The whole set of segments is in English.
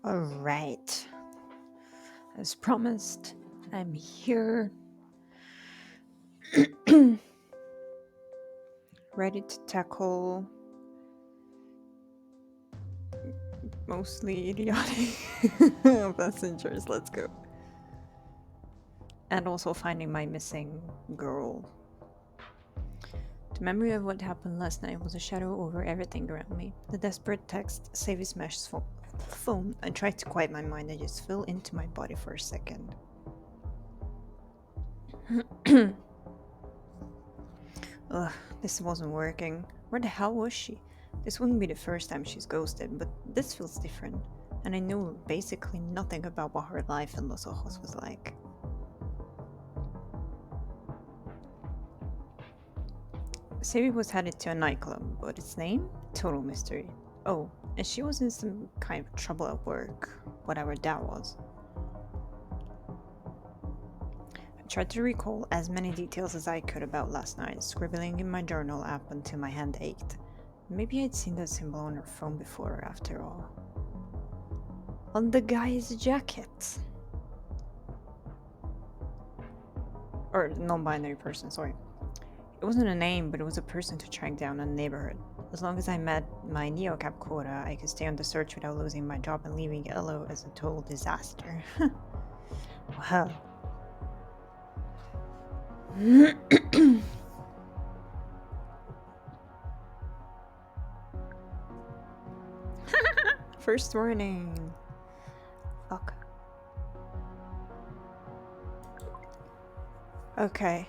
Alright. As promised, I'm here, ready to tackle mostly idiotic passengers. Let's go. And also finding my missing girl. The memory of what happened last night was a shadow over everything around me. The desperate text, save his mesh phone. I tried to quiet my mind and just fell into my body for a second. Ugh, this wasn't working. Where the hell was she? This wouldn't be the first time she's ghosted, but this feels different. And I knew basically nothing about what her life in Los Ojos was like. Sadie was headed to a nightclub, but its name? Total mystery. Oh, and she was in some kind of trouble at work, whatever that was. I tried to recall as many details as I could about last night, scribbling in my journal app until my hand ached. Maybe I'd seen that symbol on her phone before, after all. On the guy's jacket. Or non-binary person, sorry. It wasn't a name, but it was a person to track down in the neighborhood. As long as I met my NeoCap quota, I could stay on the search without losing my job and leaving LO as a total disaster. Well. First warning. Fuck. Okay.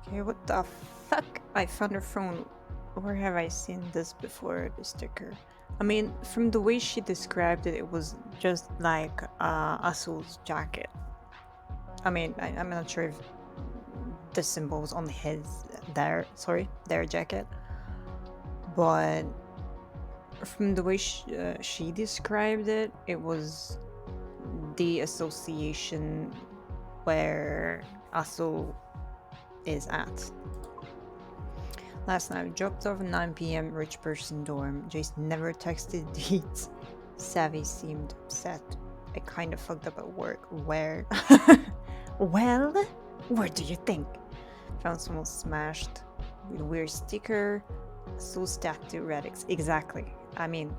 Okay, what the fuck? I found her phone. Where have I seen this before, the sticker? I mean, from the way she described it, it was just like Azul's jacket. I mean, I'm not sure if the symbol was on their jacket, but from the way she described it, it was the association where Azul is at. Last night, dropped off at 9 p.m. rich person dorm. Jace never texted deeds. Savvy seemed upset. I kind of fucked up at work. Where? Well, what do you think? Found someone smashed with a weird sticker. So statue relics. Exactly. I mean,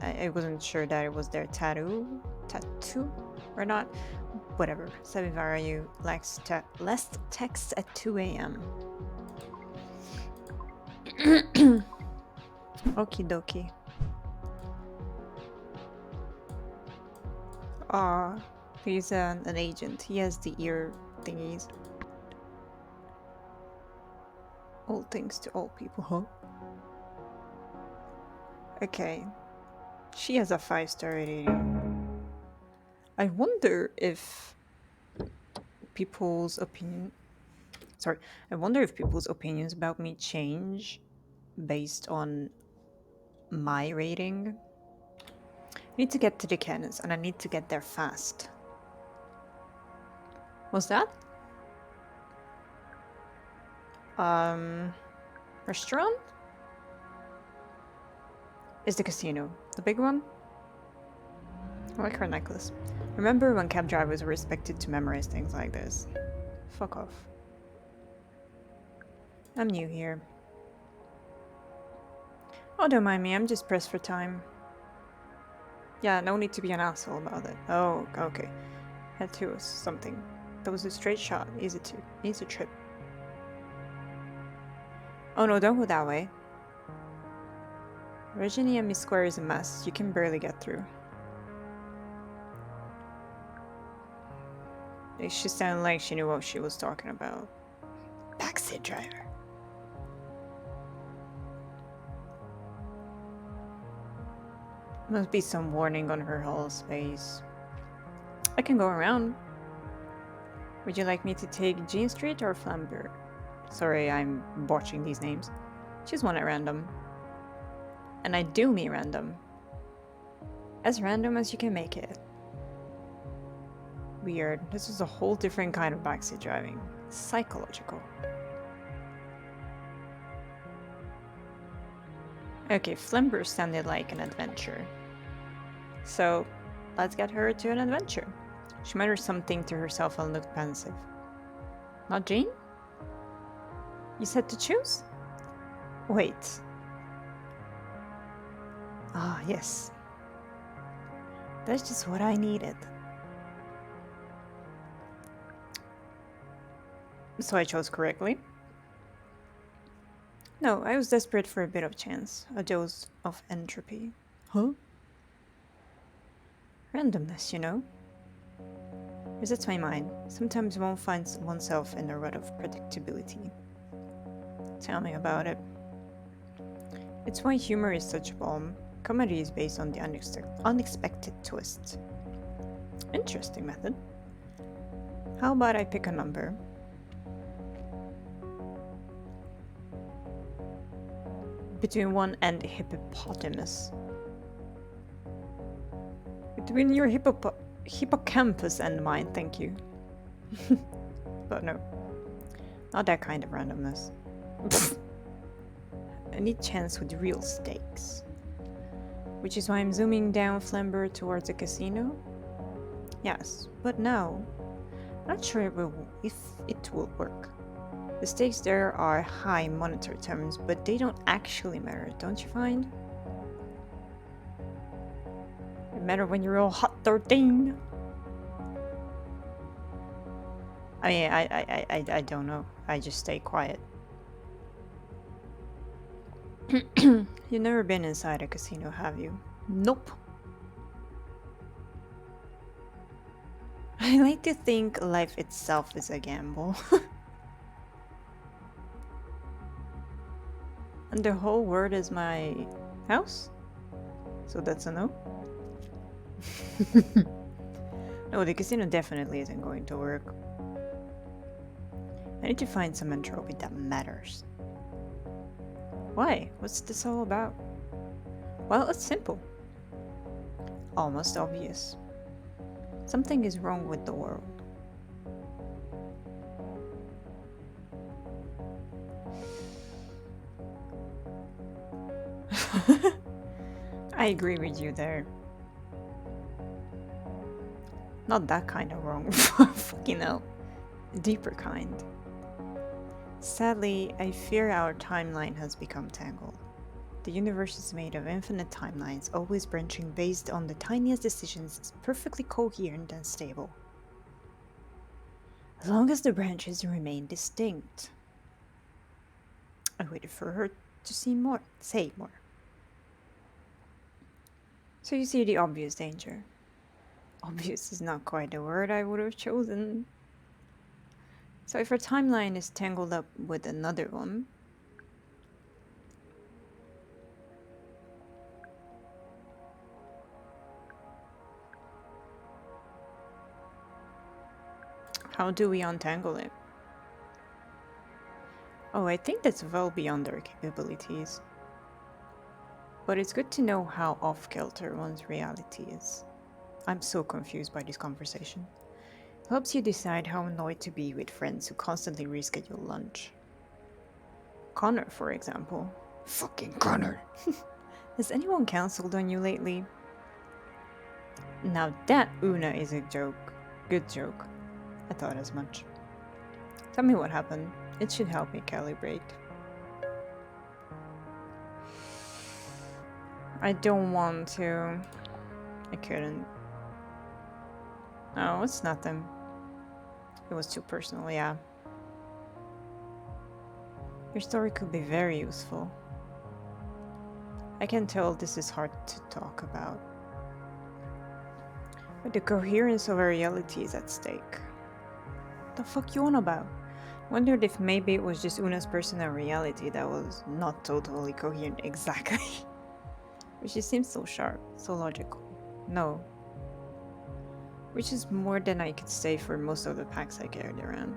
I wasn't sure that it was their tattoo or not. Whatever. Savivarayu last text at 2 a.m. Okie dokie. He's an agent. He has the ear thingies. All things to all people, huh? Okay. She has a 5-star rating. I wonder if people's opinions about me change based on my rating. I need to get to the cannons, and I need to get there fast. What's that? Restaurant? Is the casino. The big one? I like her necklace. Remember when cab drivers were expected to memorize things like this? Fuck off. I'm new here. Oh, don't mind me, I'm just pressed for time. Yeah, no need to be an asshole about it. Oh, okay. Head to something. That was a straight shot. Easy trip. Oh no, don't go that way. Virginia Miss Square is a mess. You can barely get through. She sounded like she knew what she was talking about. Backseat driver. Must be some warning on her hull space. I can go around. Would you like me to take Jean Street or Flambeau? Sorry, I'm botching these names. Choose one at random. And I do mean random. As random as you can make it. Weird. This is a whole different kind of backseat driving. Psychological. Okay, Flimber sounded like an adventure. So, let's get her to an adventure. She muttered something to herself and looked pensive. Not Jane? You said to choose? Wait. Ah, yes. That's just what I needed. So I chose correctly? No, I was desperate for a bit of chance, a dose of entropy. Huh? Randomness, you know? Resets my mind. Sometimes one finds oneself in a rut of predictability. Tell me about it. It's why humor is such a bomb. Comedy is based on the unexpected twist. Interesting method. How about I pick a number? Between 1 and hippopotamus. Between your hippocampus and mine, thank you. But no, not that kind of randomness. I need chance with real stakes. Which is why I'm zooming down Flamber towards a casino? Yes, but no. Not sure if it will work. The stakes there are high monetary terms, but they don't actually matter, don't you find? They matter when you're all hot 13. I mean, I don't know. I just stay quiet. You've never been inside a casino, have you? Nope. I like to think life itself is a gamble. And the whole world is my house? So that's a no? No, the casino definitely isn't going to work. I need to find some entropy that matters. Why? What's this all about? Well, it's simple. Almost obvious. Something is wrong with the world. I agree with you there. Not that kind of wrong. Fucking hell. Deeper kind. Sadly, I fear our timeline has become tangled. The universe is made of infinite timelines, always branching based on the tiniest decisions, perfectly coherent and stable. As long as the branches remain distinct. I waited for her to say more. So you see the obvious danger. Obvious is not quite the word I would have chosen. So if our timeline is tangled up with another one, how do we untangle it? Oh, I think that's well beyond our capabilities. But it's good to know how off-kilter one's reality is. I'm so confused by this conversation. It helps you decide how annoyed to be with friends who constantly reschedule lunch. Connor, for example. Fucking Connor! Has anyone cancelled on you lately? Now that Una is a joke. Good joke. I thought as much. Tell me what happened. It should help me calibrate. I don't want to. I couldn't. No, it's nothing. It was too personal, yeah. Your story could be very useful. I can tell this is hard to talk about. But the coherence of our reality is at stake. What the fuck you on about? Wondered if maybe it was just Una's personal reality that was not totally coherent exactly. But she seems so sharp, so logical. No. Which is more than I could say for most of the packs I carried around.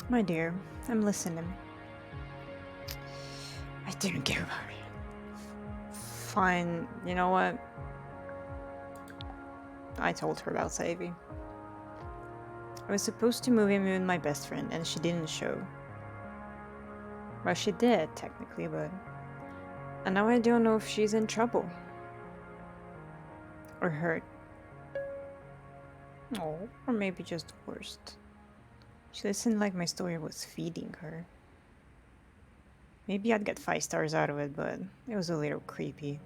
My dear, I'm listening. I didn't care about it. Fine, you know what? I told her about Savy. I was supposed to move in with my best friend and she didn't show. Well, she did, technically, but... And now I don't know if she's in trouble. Or hurt. Oh, or maybe just the worst. She listened like my story was feeding her. Maybe I'd get 5 stars out of it, but it was a little creepy.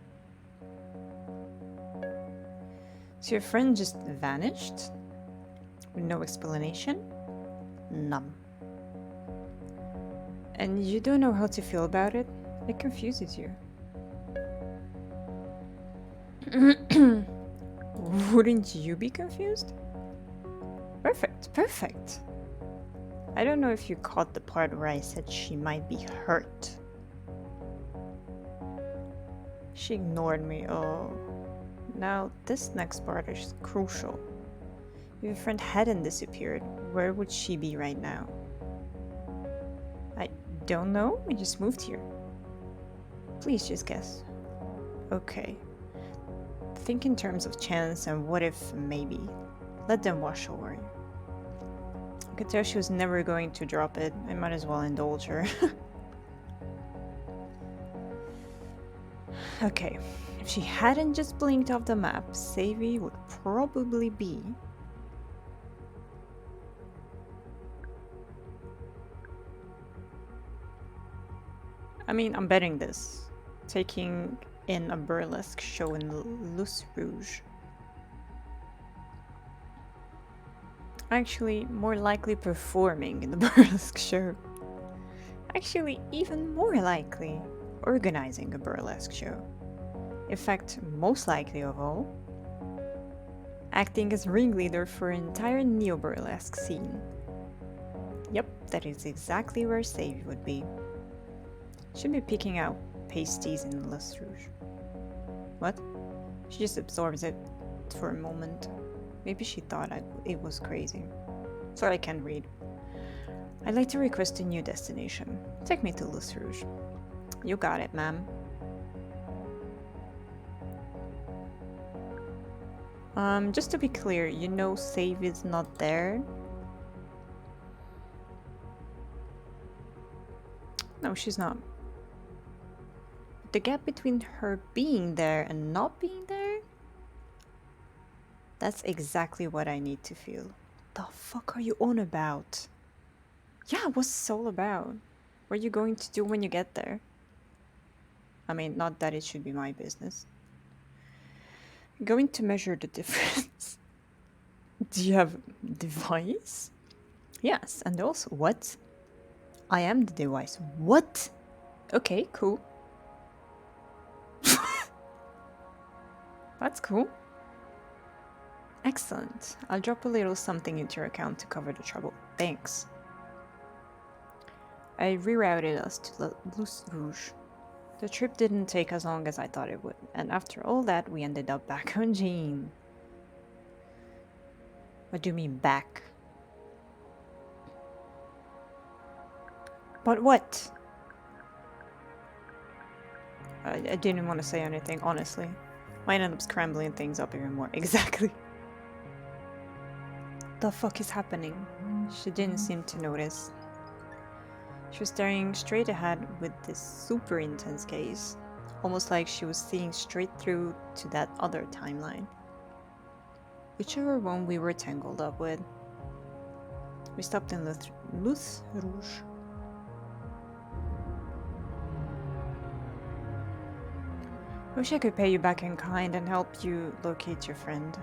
So your friend just vanished? With no explanation? None. And you don't know how to feel about it? It confuses you. Wouldn't you be confused? Perfect, perfect. I don't know if you caught the part where I said she might be hurt. She ignored me. Oh. Now, this next part is crucial. If your friend hadn't disappeared, where would she be right now? I don't know. I just moved here. Please just guess. Okay. Think in terms of chance and what if maybe. Let them wash over you. I could tell she was never going to drop it. I might as well indulge her. Okay. If she hadn't just blinked off the map, Savvy would probably be... I mean, I'm betting this. Taking in a burlesque show in Luce Rouge. Actually, more likely performing in the burlesque show. Actually, even more likely, organizing a burlesque show. In fact, most likely of all, acting as ringleader for an entire neo-burlesque scene. Yep, that is exactly where Savvy would be. Should be picking out pasties in Luce Rouge. What? She just absorbs it for a moment. Maybe she thought it was crazy. Sorry, I can't read. I'd like to request a new destination. Take me to Luce Rouge. You got it, ma'am. Just to be clear, you know Save is not there? No, she's not. The gap between her being there and not being there? That's exactly what I need to feel. The fuck are you on about? Yeah, what's this all about? What are you going to do when you get there? I mean, not that it should be my business. Going to measure the difference. Do you have a device? Yes, and also what? I am the device. What? Okay, cool. That's cool. Excellent. I'll drop a little something into your account to cover the trouble. Thanks. I rerouted us to Luce Rouge. The trip didn't take as long as I thought it would, and after all that, we ended up back on Jean. What do you mean, back? But what? I didn't want to say anything, honestly. Might end up scrambling things up even more. Exactly. The fuck is happening? She didn't seem to notice. She was staring straight ahead with this super intense gaze, almost like she was seeing straight through to that other timeline. Whichever one we were tangled up with. We stopped in Luce Rouge. Wish I could pay you back in kind and help you locate your friend.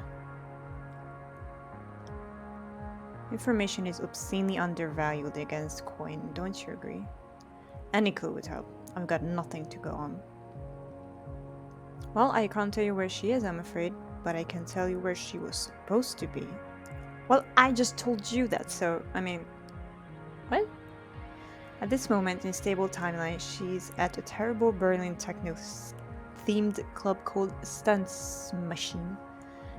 Information is obscenely undervalued against coin, don't you agree? Any clue would help. I've got nothing to go on. Well, I can't tell you where she is, I'm afraid, but I can tell you where she was supposed to be. Well, I just told you that, so, I mean... What? At this moment in stable timeline, she's at a terrible Berlin techno-themed club called Stunts Machine.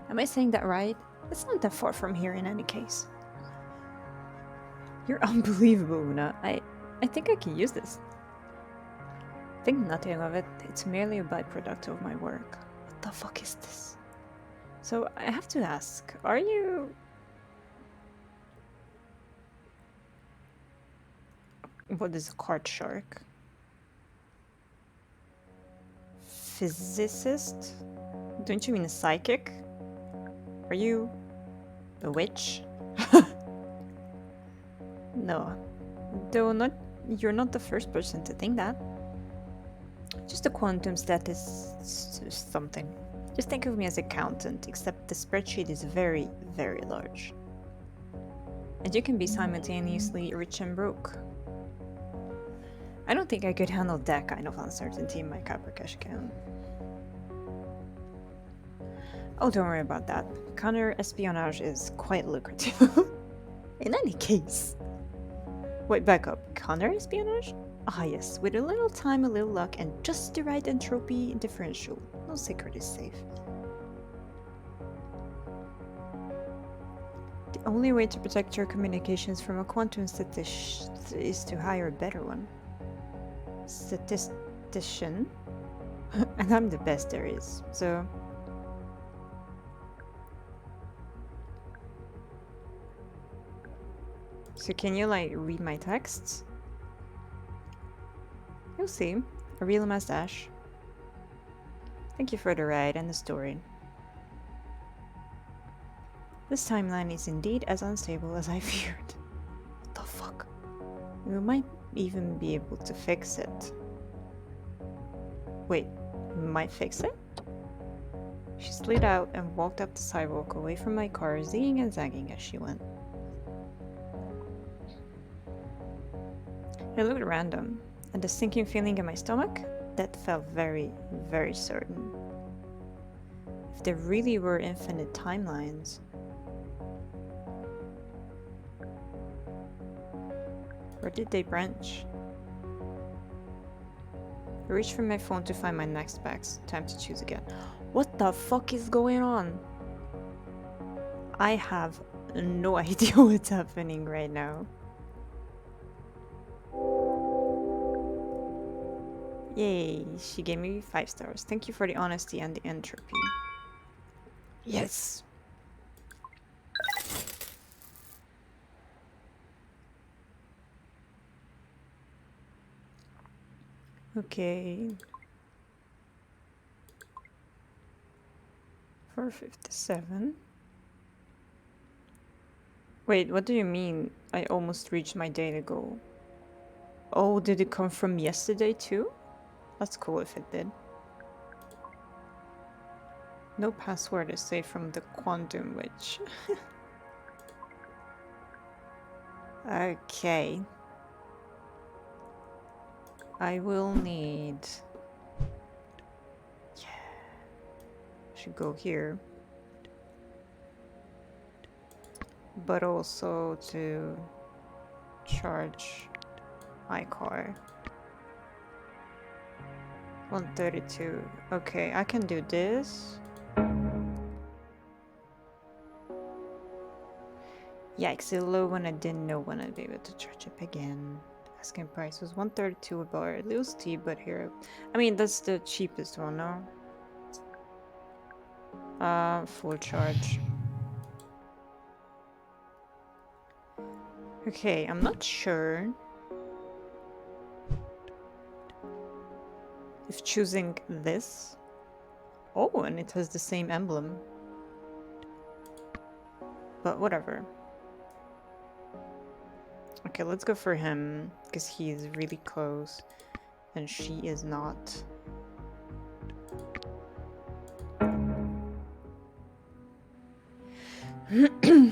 Am I saying that right? It's not that far from here in any case. You're unbelievable, Una. I think I can use this. Think nothing of it. It's merely a byproduct of my work. What the fuck is this? So, I have to ask, are you... What is a card shark? Physicist? Don't you mean a psychic? Are you a witch? No. Though not, you're not the first person to think that. Just a quantum statist something. Just think of me as accountant, except the spreadsheet is very, very large. And you can be simultaneously rich and broke. I don't think I could handle that kind of uncertainty in my Copper Cash account. Oh, don't worry about that. Counter-espionage is quite lucrative. In any case. Wait, back up. Counter-espionage? Ah yes, with a little time, a little luck, and just the right entropy differential. No secret is safe. The only way to protect your communications from a quantum statistician is to hire a better one. Statistician? And I'm the best there is, so... So can you, like, read my texts? You'll see. A real mustache. Thank you for the ride and the story. This timeline is indeed as unstable as I feared. What the fuck? We might even be able to fix it. Wait, we might fix it? She slid out and walked up the sidewalk away from my car, zigging and zagging as she went. It looked random, and the sinking feeling in my stomach, that felt very, very certain. If there really were infinite timelines, where did they branch? I reached for my phone to find my next specs. Time to choose again. What the fuck is going on? I have no idea what's happening right now. Yay, she gave me 5 stars. Thank you for the honesty and the entropy. Yes! Okay. 457. Wait, what do you mean? I almost reached my daily goal. Oh, did it come from yesterday too? That's cool if it did. No password is safe from the Quantum Witch. Okay. I will need... Yeah. Should go here. But also to charge my car. 132. Okay, I can do this. Yikes, it low when I didn't know when I'd be able to charge up again. Asking price was 132 a bar. A little steep, but here. I mean, that's the cheapest one, no? Full charge. Okay, I'm not sure if choosing this... Oh, and it has the same emblem. But whatever. Okay, let's go for him, because he is really close, and she is not.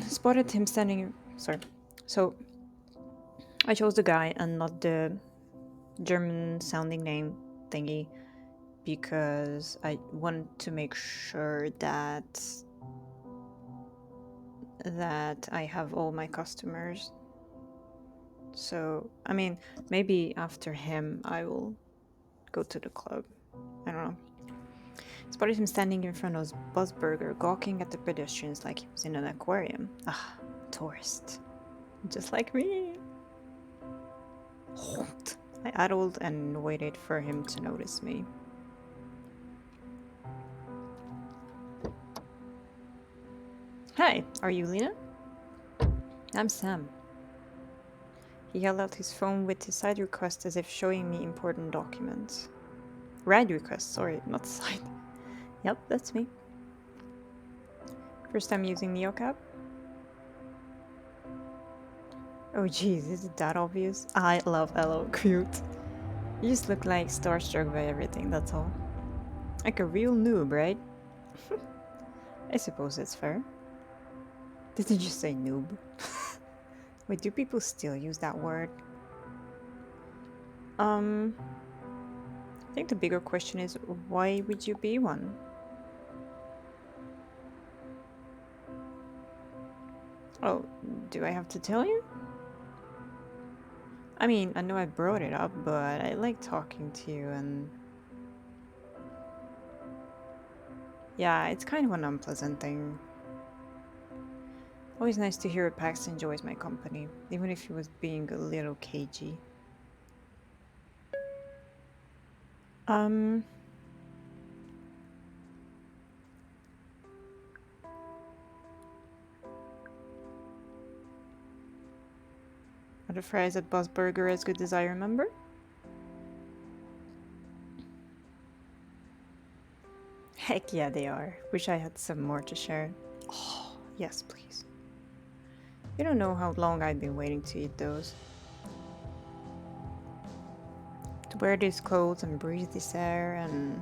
Spotted him standing... Sorry. So, I chose the guy and not the German-sounding name thingy, because I want to make sure that I have all my customers. So, I mean, maybe after him I will go to the club. I don't know. Spotted him standing in front of Buzzburger, gawking at the pedestrians like he was in an aquarium. Ah, tourist. Just like me. Halt. I addled and waited for him to notice me. Hi, are you Lena? I'm Sam. He held out his phone with his side request as if showing me important documents. Ride request, sorry, not side. Yep, that's me. First time using NeoCap? Oh jeez, is it that obvious? I love Elo, cute. You just look like starstruck by everything, that's all. Like a real noob, right? I suppose that's fair. Did you just say noob? Wait, do people still use that word? I think the bigger question is, why would you be one? Oh, do I have to tell you? I mean, I know I brought it up, but I like talking to you and... Yeah, it's kind of an unpleasant thing. Always nice to hear Pax enjoys my company, even if he was being a little cagey. Um... Are the fries at Boss Burger as good as I remember? Heck yeah, they are. Wish I had some more to share. Oh, yes, please. You don't know how long I've been waiting to eat those. To wear these clothes and breathe this air and...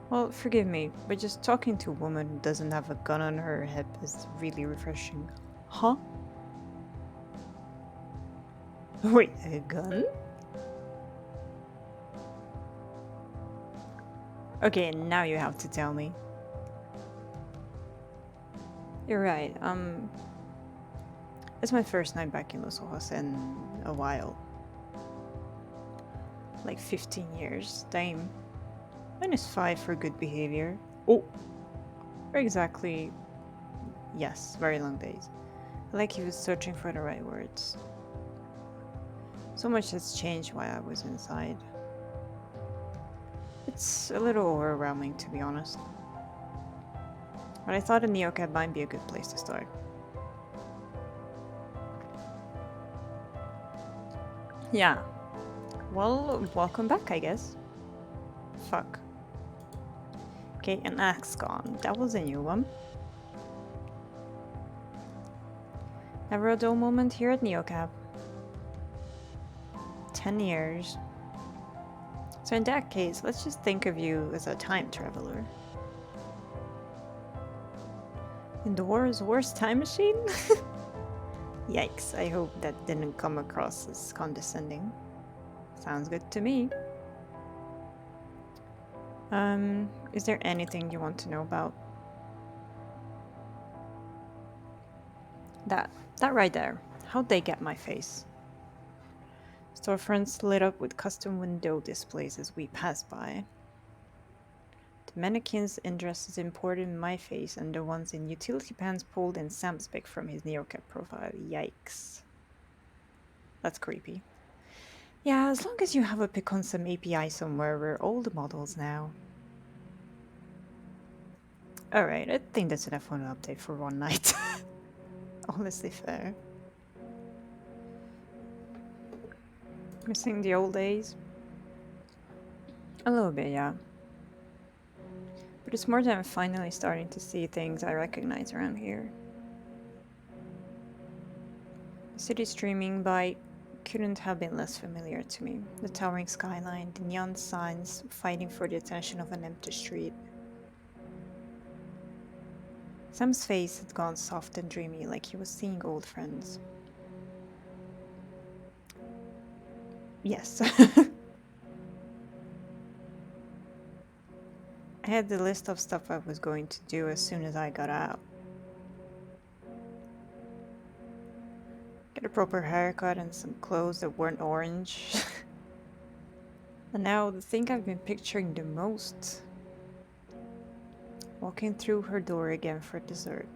Well, forgive me, but just talking to a woman who doesn't have a gun on her hip is really refreshing. Huh? Wait, a gun? Okay, now you have to tell me. You're right, it's my first night back in Los Ojos in a while. Like 15 years, damn. -5 for good behavior. Oh! Or exactly... Yes, very long days. Like he was searching for the right words. So much has changed while I was inside. It's a little overwhelming, to be honest. But I thought a NeoCab might be a good place to start. Yeah. Well, welcome back, I guess. Fuck. Okay, an axe gone. That was a new one. Never a dull moment here at NeoCab. 10 years. So in that case, let's just think of you as a time traveler. In the worst time machine? Yikes, I hope that didn't come across as condescending. Sounds good to me. Is there anything you want to know about? That right there. How'd they get my face? Storefronts lit up with custom window displays as we passed by. The mannequins in dresses imported in my face and the ones in utility pants pulled in Sam's pic from his NeoCap profile. Yikes. That's creepy. Yeah, as long as you have a pic on some API somewhere, we're all the models now. Alright, I think that's enough for an update for one night. Honestly fair. Missing the old days? A little bit, yeah. But it's more than I'm finally starting to see things I recognize around here. The city streaming by couldn't have been less familiar to me. The towering skyline, the neon signs fighting for the attention of an empty street. Sam's face had gone soft and dreamy, like he was seeing old friends. Yes. I had the list of stuff I was going to do as soon as I got out. Get a proper haircut and some clothes that weren't orange. And now the thing I've been picturing the most. Walking through her door again for dessert.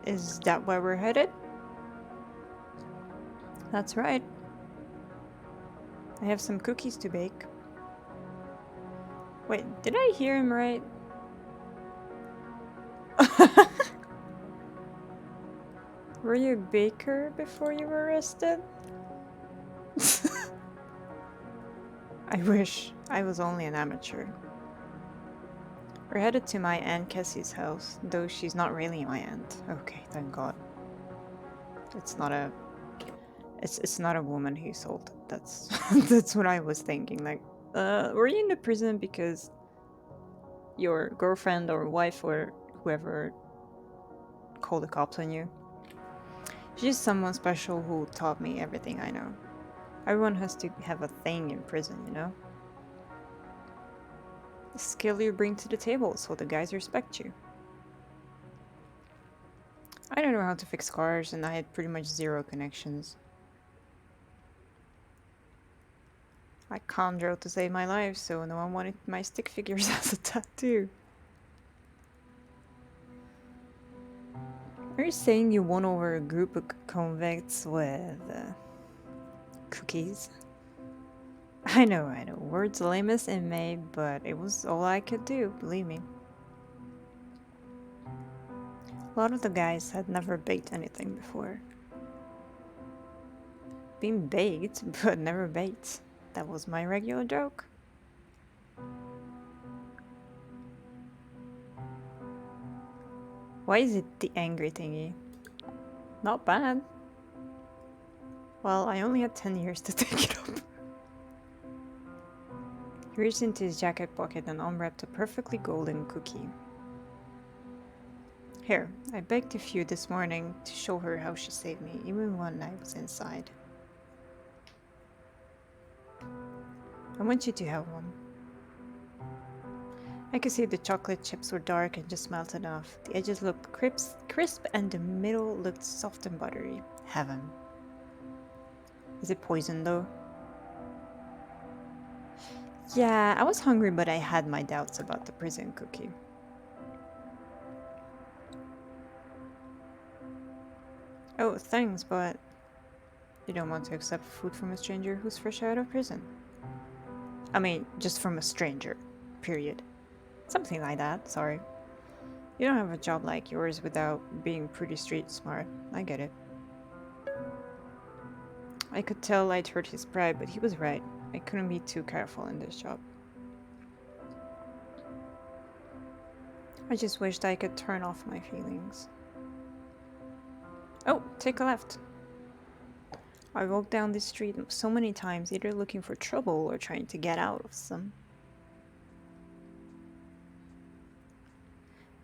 Is that where we're headed? That's right. I have some cookies to bake. Wait, did I hear him right? Were you a baker before you were arrested? I wish I was only an amateur. We're headed to my Aunt Cassie's house, though she's not really my aunt. Okay, thank God. It's not a it's not a woman he sold. That's that's what I was thinking. Like, were you in the prison because your girlfriend or wife or whoever called the cops on you? She's just someone special who taught me everything I know. Everyone has to have a thing in prison, you know? The skill you bring to the table so the guys respect you. I don't know how to fix cars and I had pretty much zero connections. I can't draw to save my life, so no one wanted my stick figures as a tattoo. Are you saying you won over a group of convicts with cookies? I know. Words lame as in May, but it was all I could do, believe me. A lot of the guys had never baked anything before. Been baked, but never baked. That was my regular joke. Why is it the angry thingy? Not bad. Well, I only had 10 years to take it up. He reached into his jacket pocket and unwrapped a perfectly golden cookie. Here, I baked a few this morning to show her how she saved me, even when I was inside. I want you to have one. I could see the chocolate chips were dark and just melted off. The edges looked crisp and the middle looked soft and buttery. Heaven. Is it poison though? Yeah, I was hungry, but I had my doubts about the prison cookie. Oh, thanks, but you don't want to accept food from a stranger who's fresh out of prison. I mean, just from a stranger. Period. Something like that, sorry. You don't have a job like yours without being pretty street smart. I get it. I could tell I'd hurt his pride, but he was right. I couldn't be too careful in this job. I just wished I could turn off my feelings. Oh, take a left. I walked down this street so many times, either looking for trouble or trying to get out of some.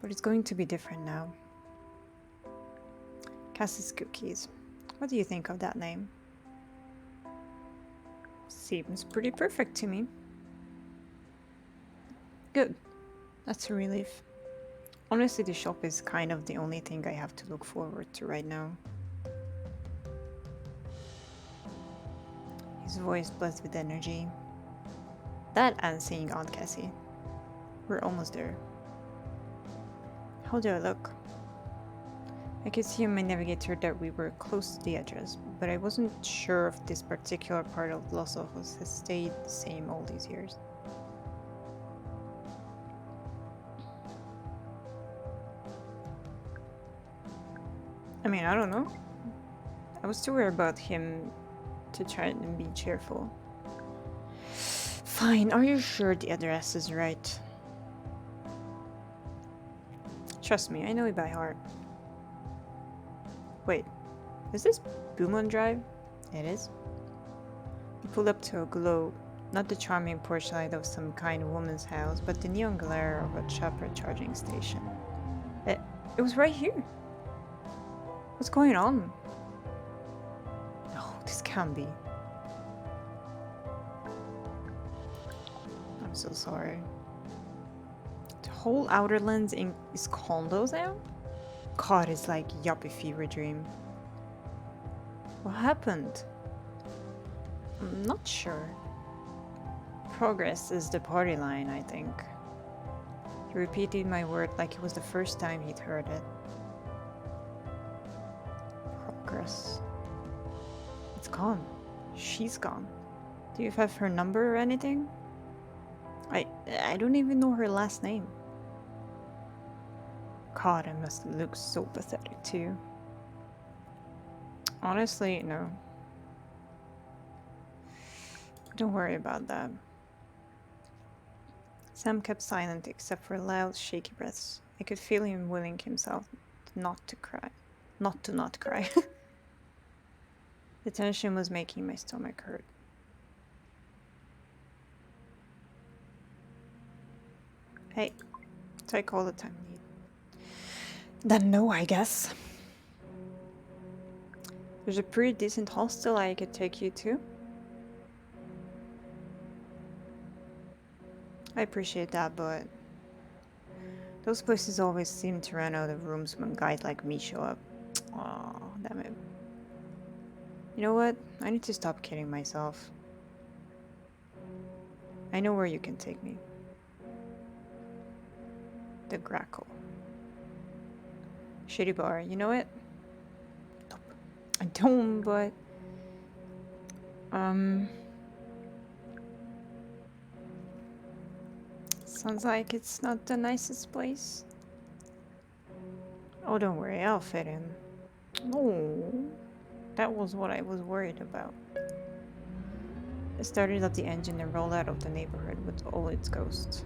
But it's going to be different now. Cassie's Cookies. What do you think of that name? Seems pretty perfect to me. Good. That's a relief. Honestly, the shop is kind of the only thing I have to look forward to right now. His voice buzzed with energy. That and seeing Aunt Cassie. We're almost there. How do I look? I could see on my navigator that we were close to the address, but I wasn't sure if this particular part of Los Ojos has stayed the same all these years. I mean, I don't know. I was too worried about him to try and be cheerful. Fine, are you sure the address is right? Trust me, I know it by heart. Wait, is this Beaumont Drive? It is. We pulled up to a glow, not the charming porch light of some kind woman's house, but the neon glare of a chopper charging station. It was right here. What's going on? No, this can't be. I'm so sorry. The whole Outer Lands is condos now? God, it's like yuppie fever dream. What happened? I'm not sure. Progress is the party line, I think. He repeated my word like it was the first time he'd heard it. Progress. It's gone. She's gone. Do you have her number or anything? I don't even know her last name. God, I must look so pathetic too. Honestly, no. Don't worry about that. Sam kept silent except for loud, shaky breaths. I could feel him willing himself not to cry. Not to not cry. The tension was making my stomach hurt. Hey, take all the time you need. Then no, I guess. There's a pretty decent hostel I could take you to. I appreciate that, but those places always seem to run out of rooms when guys like me show up. Aw, damn it. You know what? I need to stop kidding myself. I know where you can take me. The Grackle. Shitty bar, you know it? Nope. I don't, but... Sounds like it's not the nicest place. Oh, don't worry, I'll fit in. Oh, that was what I was worried about. I started up the engine and rolled out of the neighborhood with all its ghosts.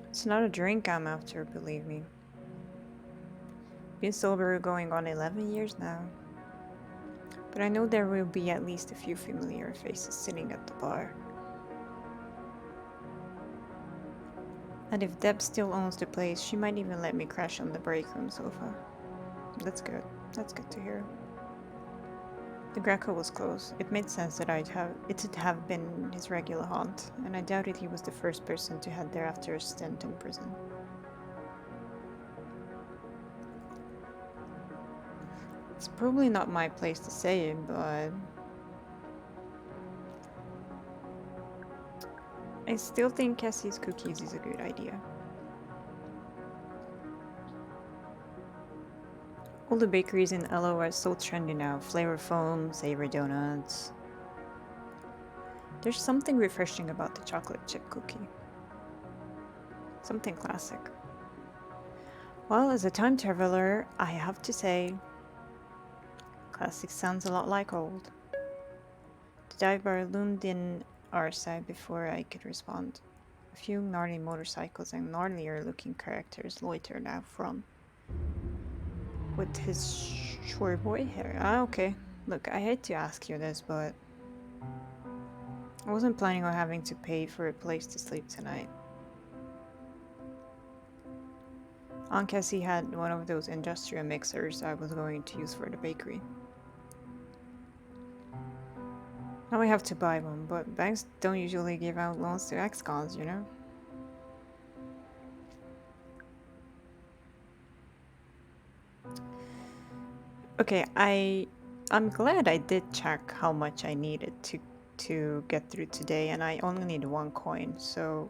It's not a drink I'm after, believe me. Been sober going on 11 years now. But I know there will be at least a few familiar faces sitting at the bar. And if Deb still owns the place, she might even let me crash on the break room sofa. That's good. That's good to hear. The Greco was close. It made sense that it'd have been his regular haunt, and I doubted he was the first person to head there after a stint in prison. It's probably not my place to say it, but I still think Cassie's cookies is a good idea. All the bakeries in LO are so trendy now. Flavor foam, savory donuts. There's something refreshing about the chocolate chip cookie. Something classic. Well, as a time traveler, I have to say, classic sounds a lot like old. The dive bar loomed in our side before I could respond. A few gnarly motorcycles and gnarlier looking characters loitered out front. With his short boy hair. Ah, okay. Look, I hate to ask you this, but I wasn't planning on having to pay for a place to sleep tonight. Aunt Cassie had one of those industrial mixers I was going to use for the bakery. Now I have to buy one, but banks don't usually give out loans to ex-cons, you know? Okay, I'm glad I did check how much I needed to get through today, and I only need 1 coin, so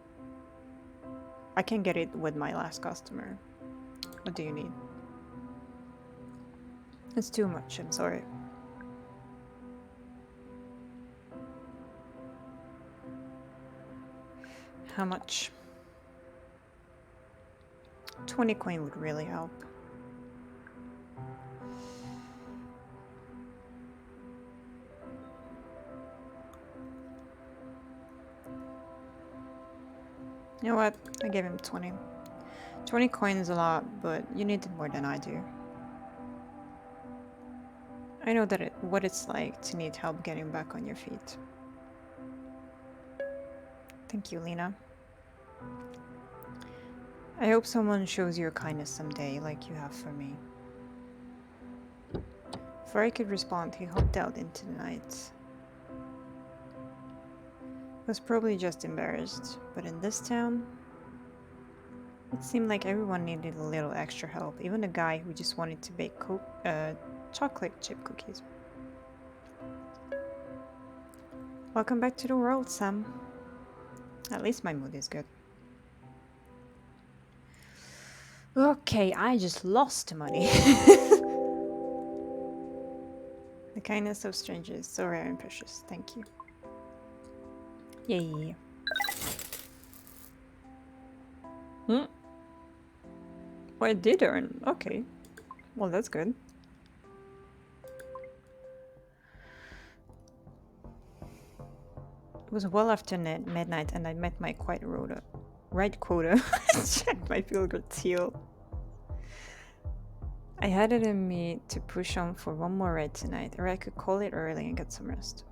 I can get it with my last customer. What do you need? It's too much, I'm sorry. How much? 20 coin would really help. You know what? I gave him 20. 20 coin is a lot, but you need it more than I do. I know that what it's like to need help getting back on your feet. Thank you, Lena. I hope someone shows you kindness someday, like you have for me. Before I could respond, he hopped out into the night. I was probably just embarrassed, but in this town, it seemed like everyone needed a little extra help, even the guy who just wanted to bake chocolate chip cookies. Welcome back to the world, Sam. At least my mood is good. Okay, I just lost money. The kindness of strangers, so rare and precious. Thank you. Yay. Oh, I did earn. Okay. Well, that's good. It was well after midnight and I met my right quota. Checked my Pilgrim seal. I had it in me to push on for one more ride tonight, or I could call it early and get some rest.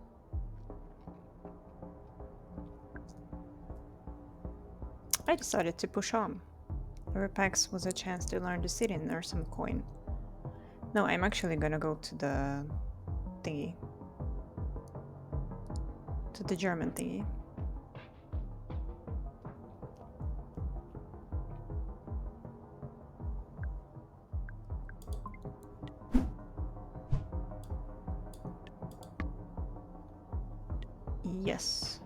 I decided to push on. Europax was a chance to learn the city and earn some coin. No, I'm actually gonna go to the thingy. To the German thingy. Yes.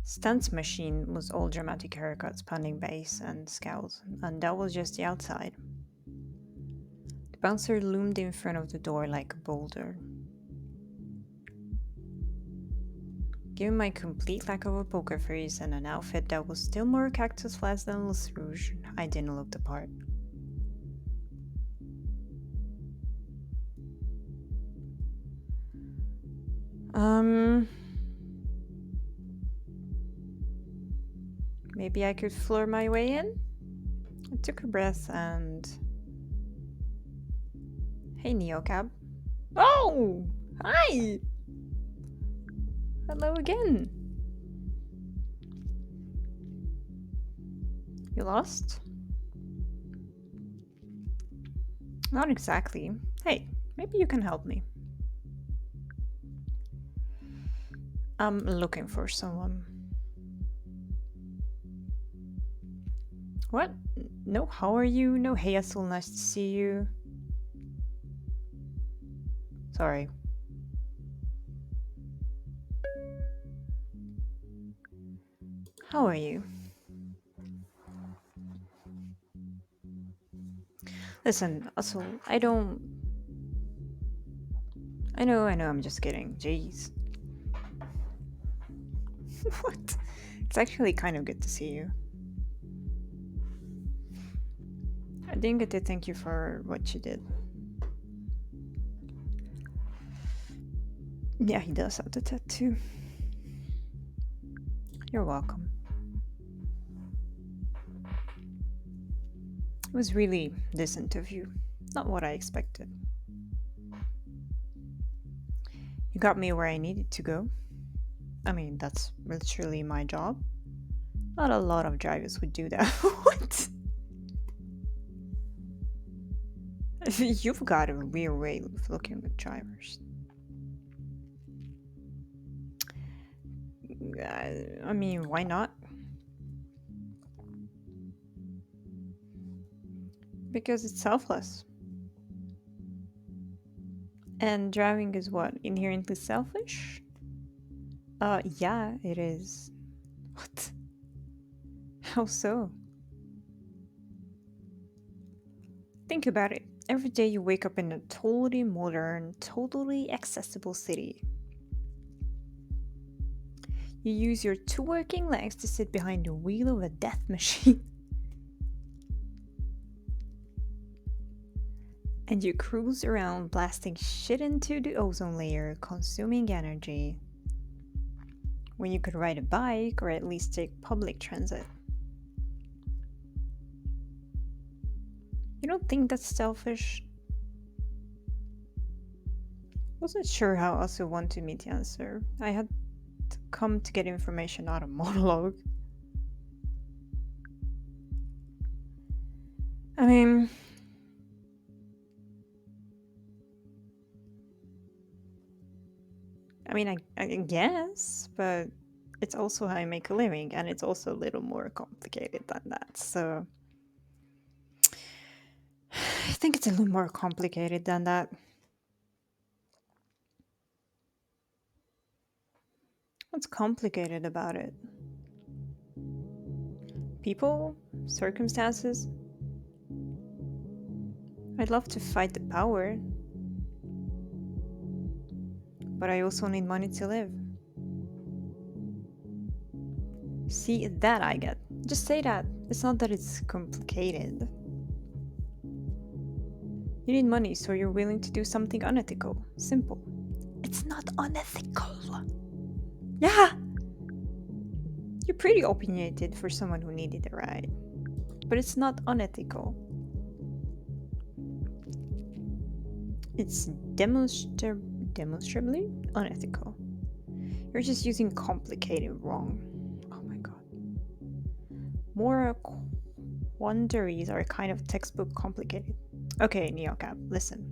Stunt's machine was all dramatic haircuts, punning bass and scowls, and that was just the outside. The bouncer loomed in front of the door like a boulder. Given my complete lack of a poker face and an outfit that was still more Cactus Flats than Les Rouge, I didn't look the part. Maybe I could floor my way in? I took a breath and... Hey, Neocab. Oh! Hi! Hello again. You lost? Not exactly. Hey, maybe you can help me. I'm looking for someone. What? No, how are you? No, hey, Asul, nice to see you. Sorry. How are you? Listen, Asul, I know, I'm just kidding. Jeez. What? It's actually kind of good to see you. I didn't get to thank you for what you did. Yeah, he does have the tattoo. You're welcome. It was really this interview, not what I expected. You got me where I needed to go. I mean, that's literally my job. Not a lot of drivers would do that. What? You've got a weird way of looking at drivers. I mean, why not? Because it's selfless. And driving is what? Inherently selfish? Yeah, it is. What? How so? Think about it. Every day you wake up in a totally modern, totally accessible city. You use your two working legs to sit behind the wheel of a death machine. And you cruise around blasting shit into the ozone layer, consuming energy. When you could ride a bike or at least take public transit. You don't think that's selfish? Wasn't sure how Asu wanted me to answer. I had to come to get information out of monologue. I mean... I guess, but it's also how I make a living, and it's also a little more complicated than that, so... I think it's a little more complicated than that. What's complicated about it? People? Circumstances? I'd love to fight the power, but I also need money to live. See, that I get. Just say that. It's not that it's complicated. You need money, so you're willing to do something unethical. Simple. It's not unethical. Yeah! You're pretty opinionated for someone who needed a ride. But it's not unethical. It's demonstrably unethical. You're just using complicated wrong. Oh my god. Moral quandaries are kind of textbook complicated. Okay, Neocap, listen.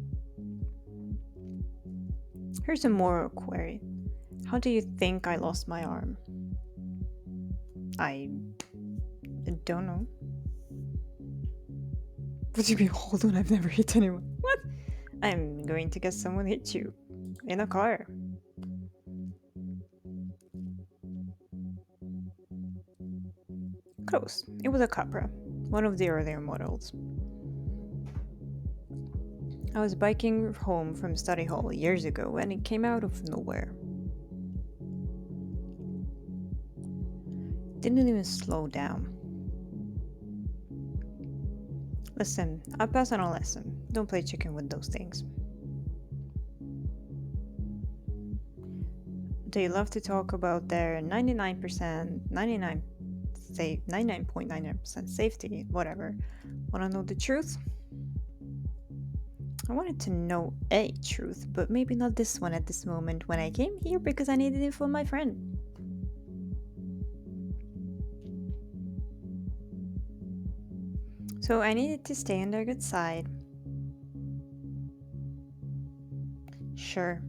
Here's a moral query. How do you think I lost my arm? I don't know. What do you mean, hold on, I've never hit anyone. What? I'm going to guess someone hit you. In a car. Close. It was a Capra, one of the earlier models. I was biking home from study hall years ago and it came out of nowhere. Didn't even slow down. Listen, I'll pass on a lesson. Don't play chicken with those things. They love to talk about their 99.99% safety, whatever. Wanna know the truth? I wanted to know a truth, but maybe not this one at this moment when I came here because I needed it for my friend. So I needed to stay on their good side. Sure.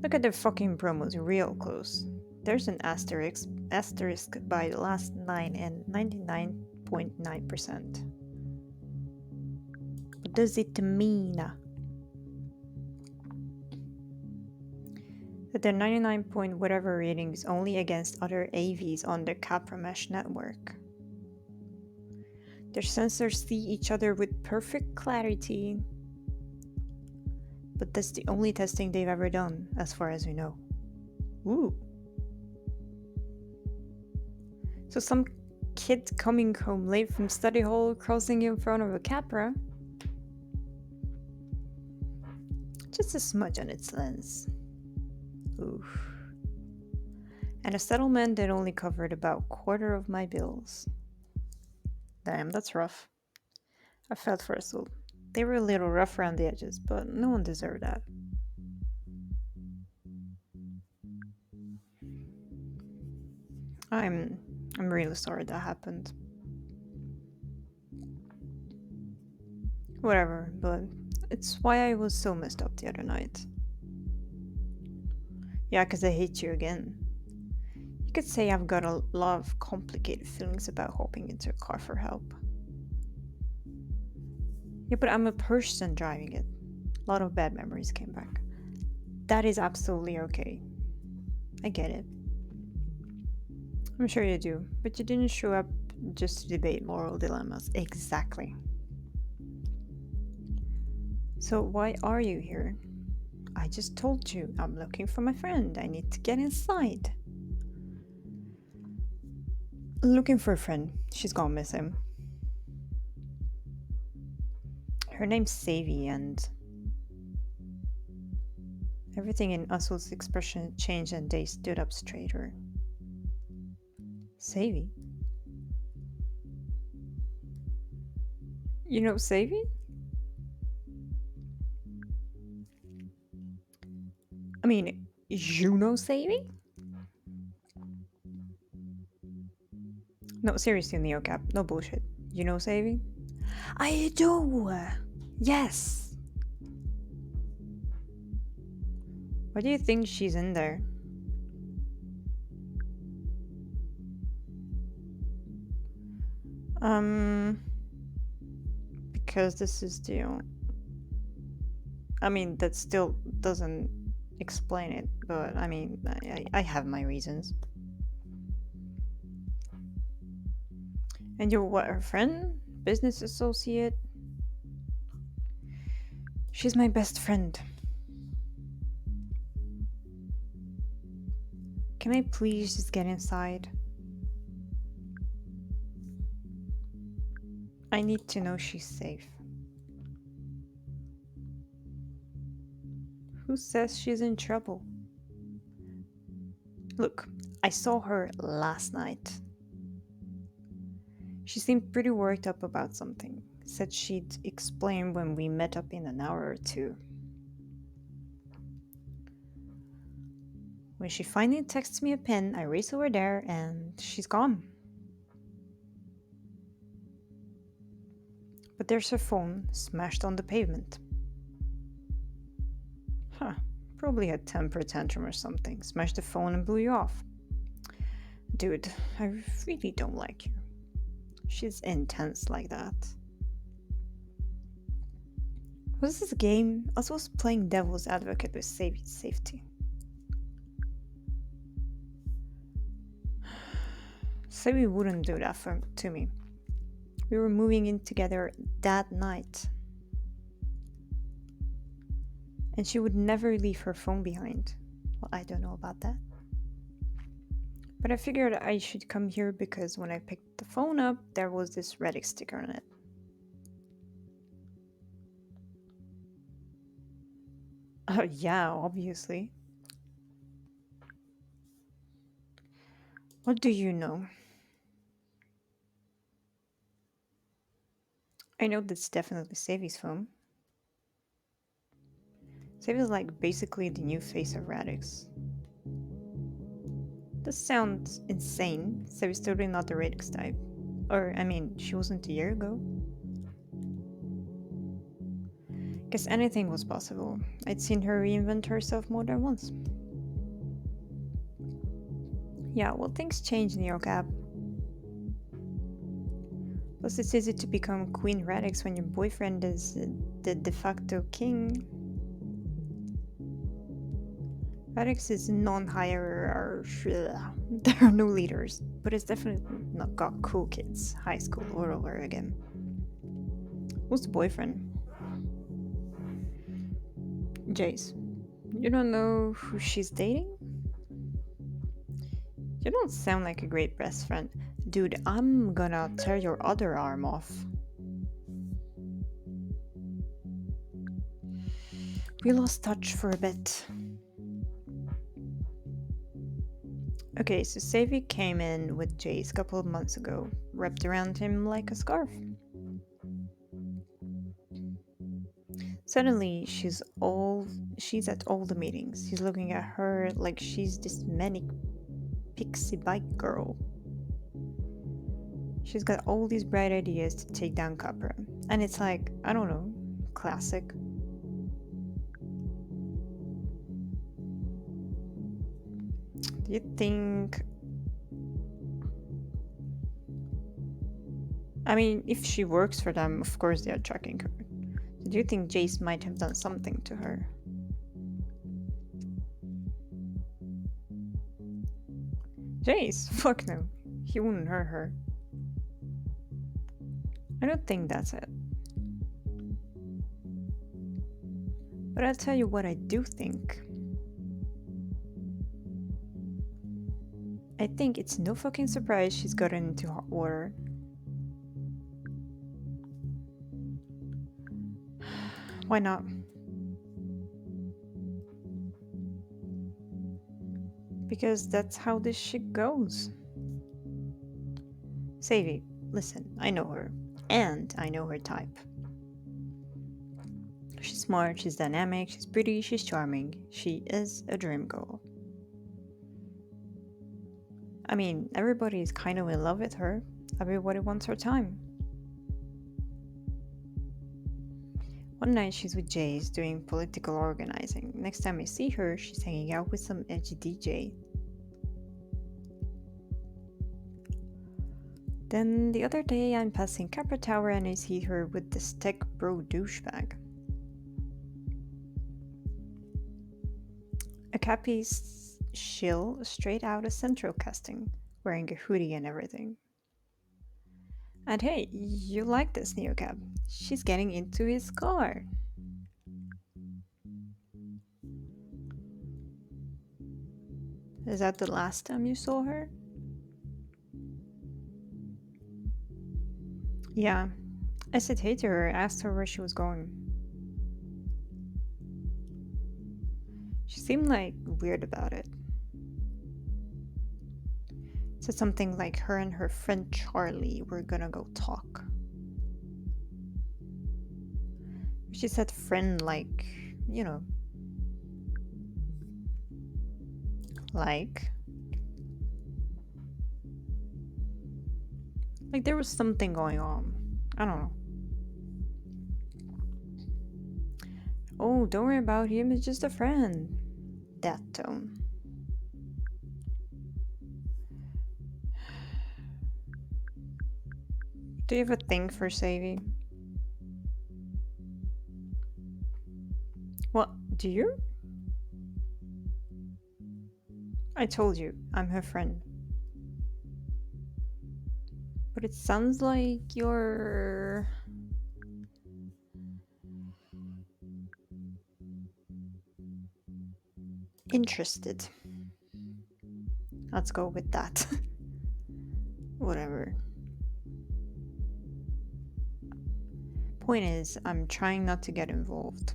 Look at their fucking promos real close. There's an asterisk by the last 9 and 99.9%. What does it mean? That their 99 point whatever rating is only against other AVs on the Capra Mesh network. Their sensors see each other with perfect clarity. But that's the only testing they've ever done, as far as we know. Ooh. So some kid coming home late from study hall crossing in front of a Capra. Just a smudge on its lens. Oof. And a settlement that only covered about a quarter of my bills. Damn, that's rough. I felt for Azul. They were a little rough around the edges, but no one deserved that. I'm really sorry that happened. Whatever, but it's why I was so messed up the other night. Yeah, 'cause I hate you again. You could say I've got a lot of complicated feelings about hopping into a car for help. Yeah, but I'm a person driving it. A lot of bad memories came back. That is absolutely okay. I get it. I'm sure you do, but you didn't show up just to debate moral dilemmas. Exactly. So why are you here? I just told you, I'm looking for my friend. I need to get inside. Looking for a friend. She's gonna miss him. Her name's Savy, and everything in Azul's expression changed and they stood up straighter. Savy? You know Savy? I mean, you know Savy? No, seriously, Neocap. No bullshit. You know Savy? I do! Yes! Why do you think she's in there? Because this is the... I mean, that still doesn't explain it, but I mean, I have my reasons. And you're what, her friend? Business associate? She's my best friend. Can I please just get inside? I need to know she's safe. Who says she's in trouble? Look, I saw her last night. She seemed pretty worked up about something. Said she'd explain when we met up in an hour or two. When she finally texts me a pin, I race over there and she's gone. But there's her phone smashed on the pavement. Huh, probably a temper tantrum or something. Smashed the phone and blew you off. Dude, I really don't like you. She's intense like that. Was this a game? I was playing devil's advocate with safety. Say we wouldn't do that to me. We were moving in together that night. And she would never leave her phone behind. Well, I don't know about that. But I figured I should come here because when I picked the phone up, there was this Reddit sticker on it. Yeah, obviously. What do you know? I know that's definitely Savi's phone. Savi is like basically the new face of Radix. This sounds insane. Savi's totally not the Radix type. Or, I mean, she wasn't a year ago. Guess anything was possible. I'd seen her reinvent herself more than once. Yeah, well, things change, NeoCab. Plus, it's easy to become Queen Radix when your boyfriend is the de facto king. Radix is non-hierarchical. There are no leaders, but it's definitely not got cool kids. High school all over again. Who's the boyfriend? Jace. You don't know who she's dating? You don't sound like a great best friend. Dude, I'm gonna tear your other arm off. We lost touch for a bit. Okay, so Savi came in with Jace a couple of months ago, wrapped around him like a scarf. Suddenly, she's at all the meetings. He's looking at her like she's this manic pixie bike girl. She's got all these bright ideas to take down Capra. And it's like, I don't know, classic. Do you think... I mean, if she works for them, of course they are tracking her. Do you think Jace might have done something to her? Jace? Fuck no. He wouldn't hurt her. I don't think that's it. But I'll tell you what I do think. I think it's no fucking surprise she's gotten into hot water. Why not? Because that's how this shit goes. Savi, listen, I know her. And I know her type. She's smart, she's dynamic, she's pretty, she's charming. She is a dream girl. I mean, everybody is kind of in love with her. Everybody wants her time. One night she's with Jace doing political organizing. Next time I see her, she's hanging out with some edgy DJ. Then the other day I'm passing Capra Tower and I see her with this tech bro douchebag. A Cappy's shill straight out of Central Casting, wearing a hoodie and everything. And hey, you like this NeoCab. She's getting into his car. Is that the last time you saw her? Yeah. I said hey to her, asked her where she was going. She seemed like weird about it. Said something like her and her friend Charlie were gonna go talk. She said friend like, you know, like there was something going on. I don't know. Oh, don't worry about him, it's just a friend. That tone. Do you have a thing for Savy? What, do you? I told you, I'm her friend. But it sounds like you're... interested. Let's go with that. Whatever. Point is, I'm trying not to get involved.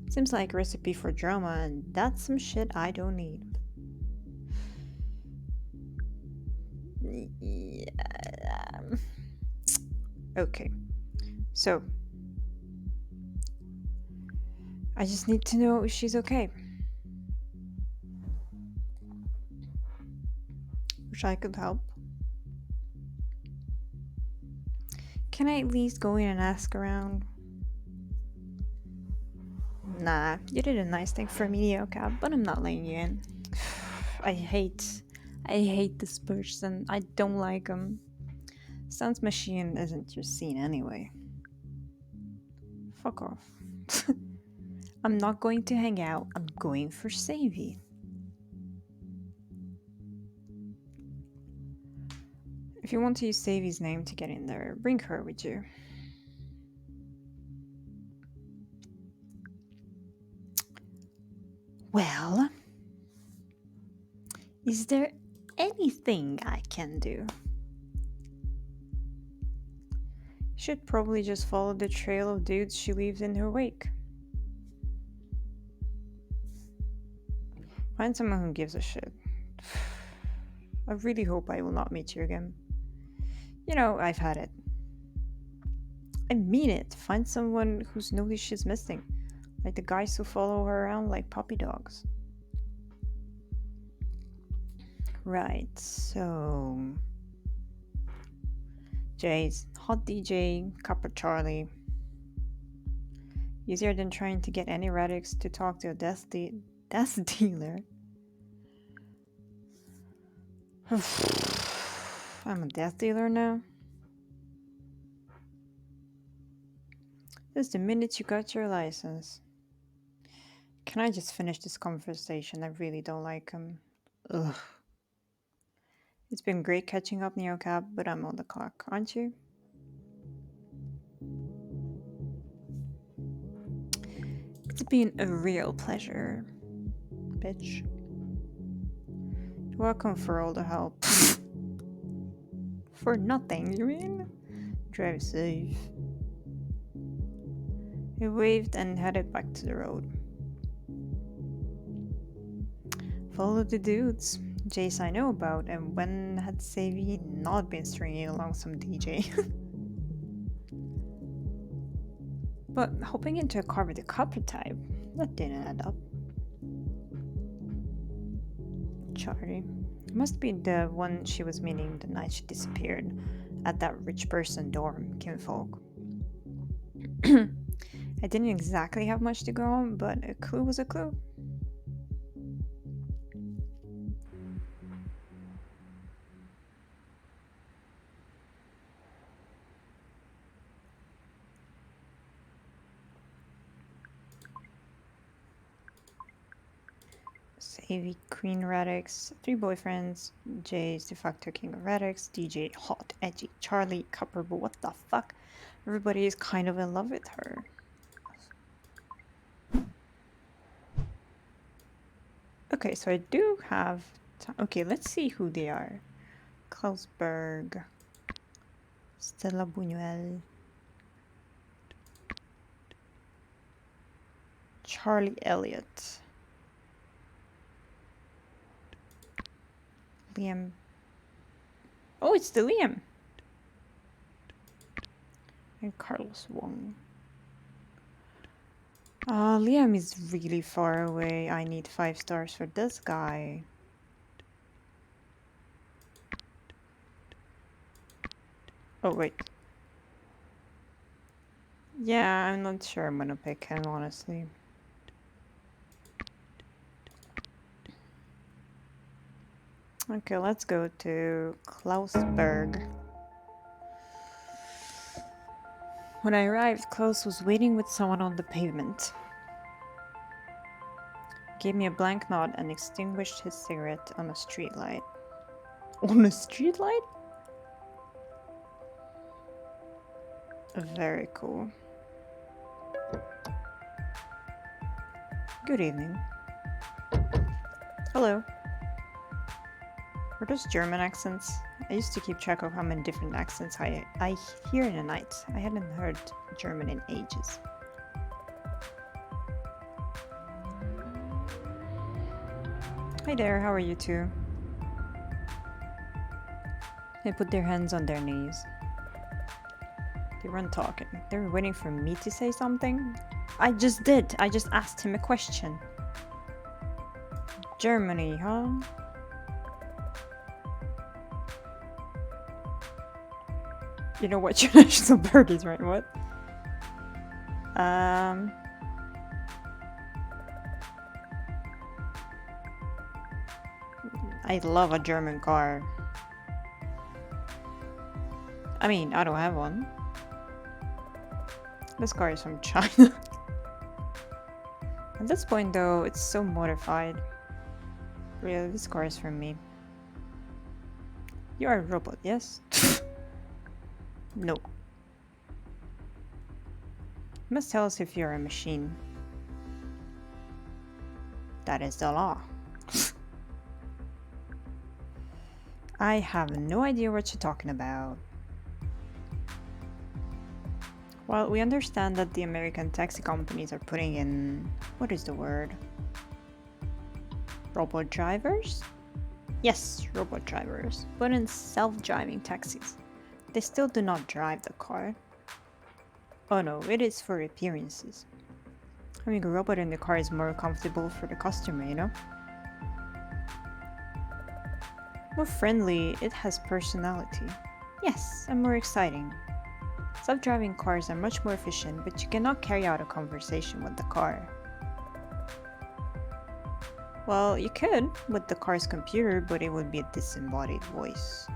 Seems like a recipe for drama, and that's some shit I don't need. Yeah. Okay. So, I just need to know if she's okay. Wish I could help. Can I at least go in and ask around? Nah, you did a nice thing for me, Neocab, but I'm not letting you in. I hate this person. I don't like him. Sounds machine isn't your scene anyway. Fuck off. I'm not going to hang out. I'm going for Savy. If you want to use Savy's name to get in there, bring her with you. Well, is there anything I can do? Should probably just follow the trail of dudes she leaves in her wake. Find someone who gives a shit. I really hope I will not meet you again. You know, I've had it. I mean it. Find someone who's noticed she's missing. Like the guys who follow her around like puppy dogs. Right, so... Jay's hot DJ, Copper Charlie. Easier than trying to get any Radix to talk to a death dealer. I'm a death dealer now. Just the minute you got your license. Can I just finish this conversation? I really don't like him. Ugh. It's been great catching up, Neocab, but I'm on the clock, aren't you? It's been a real pleasure, bitch. Welcome for all the help. For nothing, you mean? Drive safe. He waved and headed back to the road. Follow the dudes. Jace I know about, and when had Savy not been stringing along some DJ? But hopping into a car with a copper type, that didn't add up. Charlie. Must be the one she was meeting the night she disappeared at that rich person dorm, kinfolk. I didn't exactly have much to go on, but a clue was a clue. Savy, Queen Radix, 3 boyfriends, Jay's de facto king of Radix, DJ hot, edgy, Charlie, Copper, but what the fuck? Everybody is kind of in love with her. Okay, so I do have... Okay, let's see who they are. Klausberg. Stella Buñuel. Charlie Elliott. Liam. Oh, it's the Liam. And Carlos Wong. Liam is really far away. I need 5 stars for this guy. Oh, wait. Yeah, I'm not sure I'm gonna pick him, honestly. Okay, let's go to Klausberg. When I arrived, Klaus was waiting with someone on the pavement. Gave me a blank nod and extinguished his cigarette on a streetlight. On a streetlight? Very cool. Good evening. Hello. Were those German accents? I used to keep track of how many different accents I hear in a night. I hadn't heard German in ages. Hi there, how are you two? They put their hands on their knees. They weren't talking. They were waiting for me to say something. I just did. I just asked him a question. Germany, huh? You know what your national bird is, right? What? I love a German car. I mean, I don't have one. This car is from China. At this point, though, it's so modified. Really, this car is from me. You are a robot, yes? No. You must tell us if you're a machine. That is the law. I have no idea what you're talking about. Well, we understand that the American taxi companies are putting in... What is the word? Robot drivers? Yes, robot drivers, but in self-driving taxis. They still do not drive the car. Oh no, it is for appearances. Having a robot in the car is more comfortable for the customer, you know? More friendly, it has personality. Yes, and more exciting. Self-driving cars are much more efficient, but you cannot carry out a conversation with the car. Well, you could with the car's computer, but it would be a disembodied voice.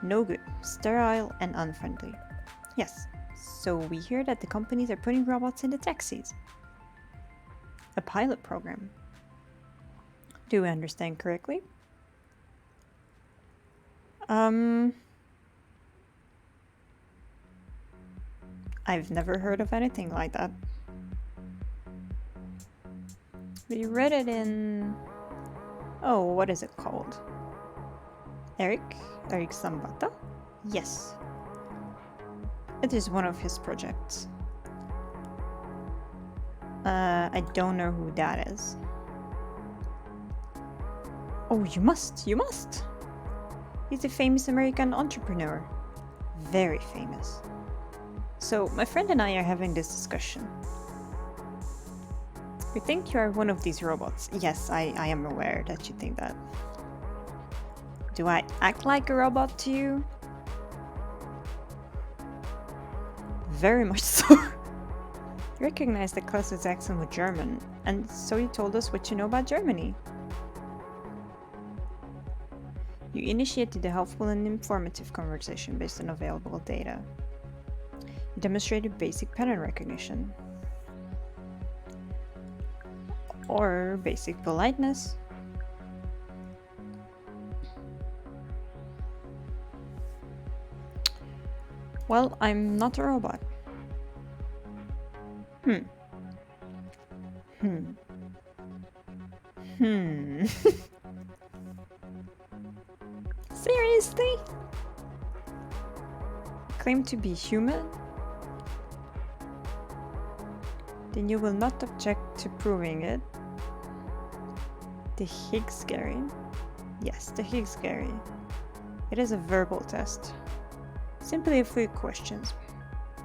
No good, sterile and unfriendly. Yes, so we hear that the companies are putting robots in the taxis. A pilot program. Do I understand correctly? I've never heard of anything like that. We read it in... Oh, what is it called? Eric Zambata? Yes. It is one of his projects. I don't know who that is. Oh, you must! He's a famous American entrepreneur. Very famous. So, my friend and I are having this discussion. We think you are one of these robots. Yes, I am aware that you think that. Do I act like a robot to you? Very much so. You recognized the Klaus's accent with German, and so you told us what you know about Germany. You initiated a helpful and informative conversation based on available data. You demonstrated basic pattern recognition. Or basic politeness. Well, I'm not a robot. Seriously? Claim to be human? Then you will not object to proving it. The Higgs Gary? Yes, the Higgs Gary. It is a verbal test. Simply a few questions.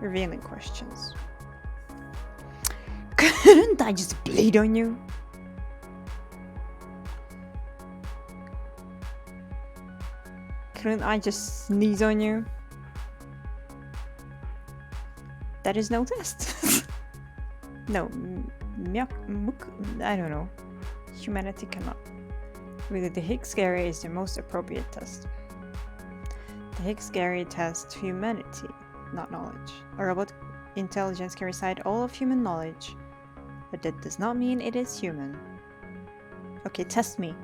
Revealing questions. Couldn't I just bleed on you? Couldn't I just sneeze on you? That is no test. No, I don't know. Humanity cannot. Really, the Higgs-Gary is the most appropriate test. The Higgs-Gary tests humanity, not knowledge. A robot intelligence can recite all of human knowledge, but that does not mean it is human. Okay, test me.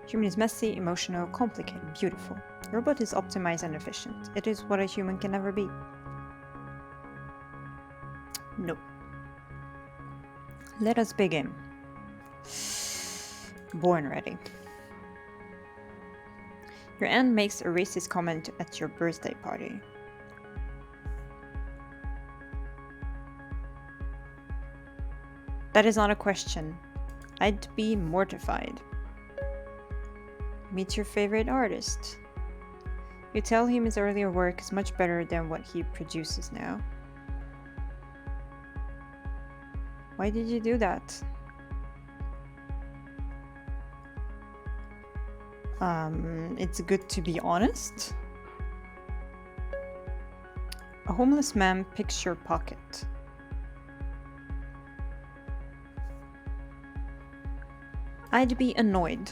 Human is messy, emotional, complicated, beautiful. Robot is optimized and efficient. It is what a human can never be. No. Let us begin. Born ready. Your aunt makes a racist comment at your birthday party. That is not a question. I'd be mortified. Meet your favorite artist. You tell him his earlier work is much better than what he produces now. Why did you do that? It's good to be honest. A homeless man picks your pocket. I'd be annoyed.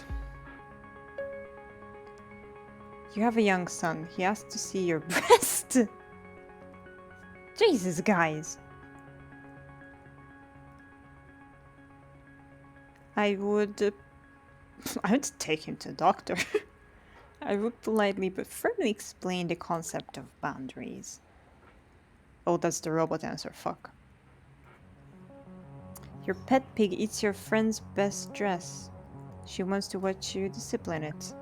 You have a young son. He has to see your breast. Jesus, guys. I would take him to a doctor. I would politely but firmly explain the concept of boundaries. Oh, that's the robot answer, fuck. Your pet pig eats your friend's best dress. She wants to watch you discipline it.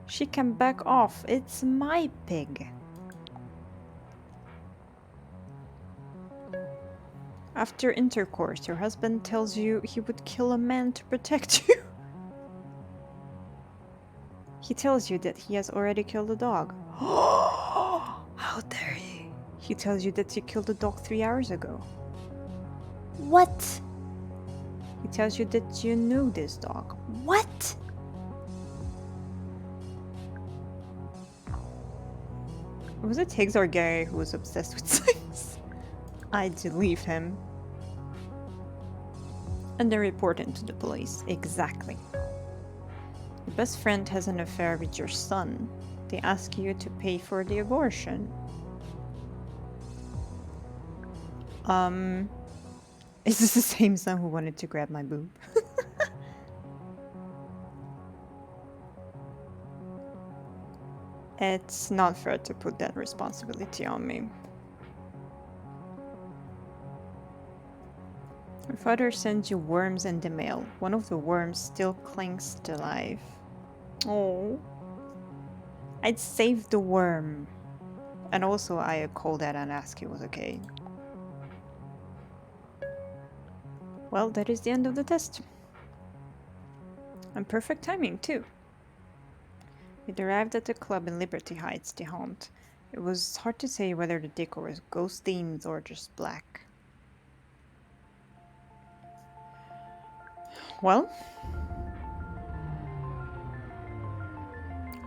She can back off. It's my pig. After intercourse, your husband tells you he would kill a man to protect you. He tells you that he has already killed a dog. How dare he? He tells you that he killed a dog 3 hours ago. What? He tells you that you knew this dog. What? Was it Higgs or Gary who was obsessed with science? I'd leave him. And then report him to the police. Exactly. Your best friend has an affair with your son. They ask you to pay for the abortion. Is this the same son who wanted to grab my boob? It's not fair to put that responsibility on me. Your father sends you worms in the mail. One of the worms still clings to life. Oh. I'd save the worm. And also I called Dad and asked if it was okay. Well, that is the end of the test. And perfect timing, too. It arrived at the club in Liberty Heights, the haunt. It was hard to say whether the decor was ghost-themed or just black. Well?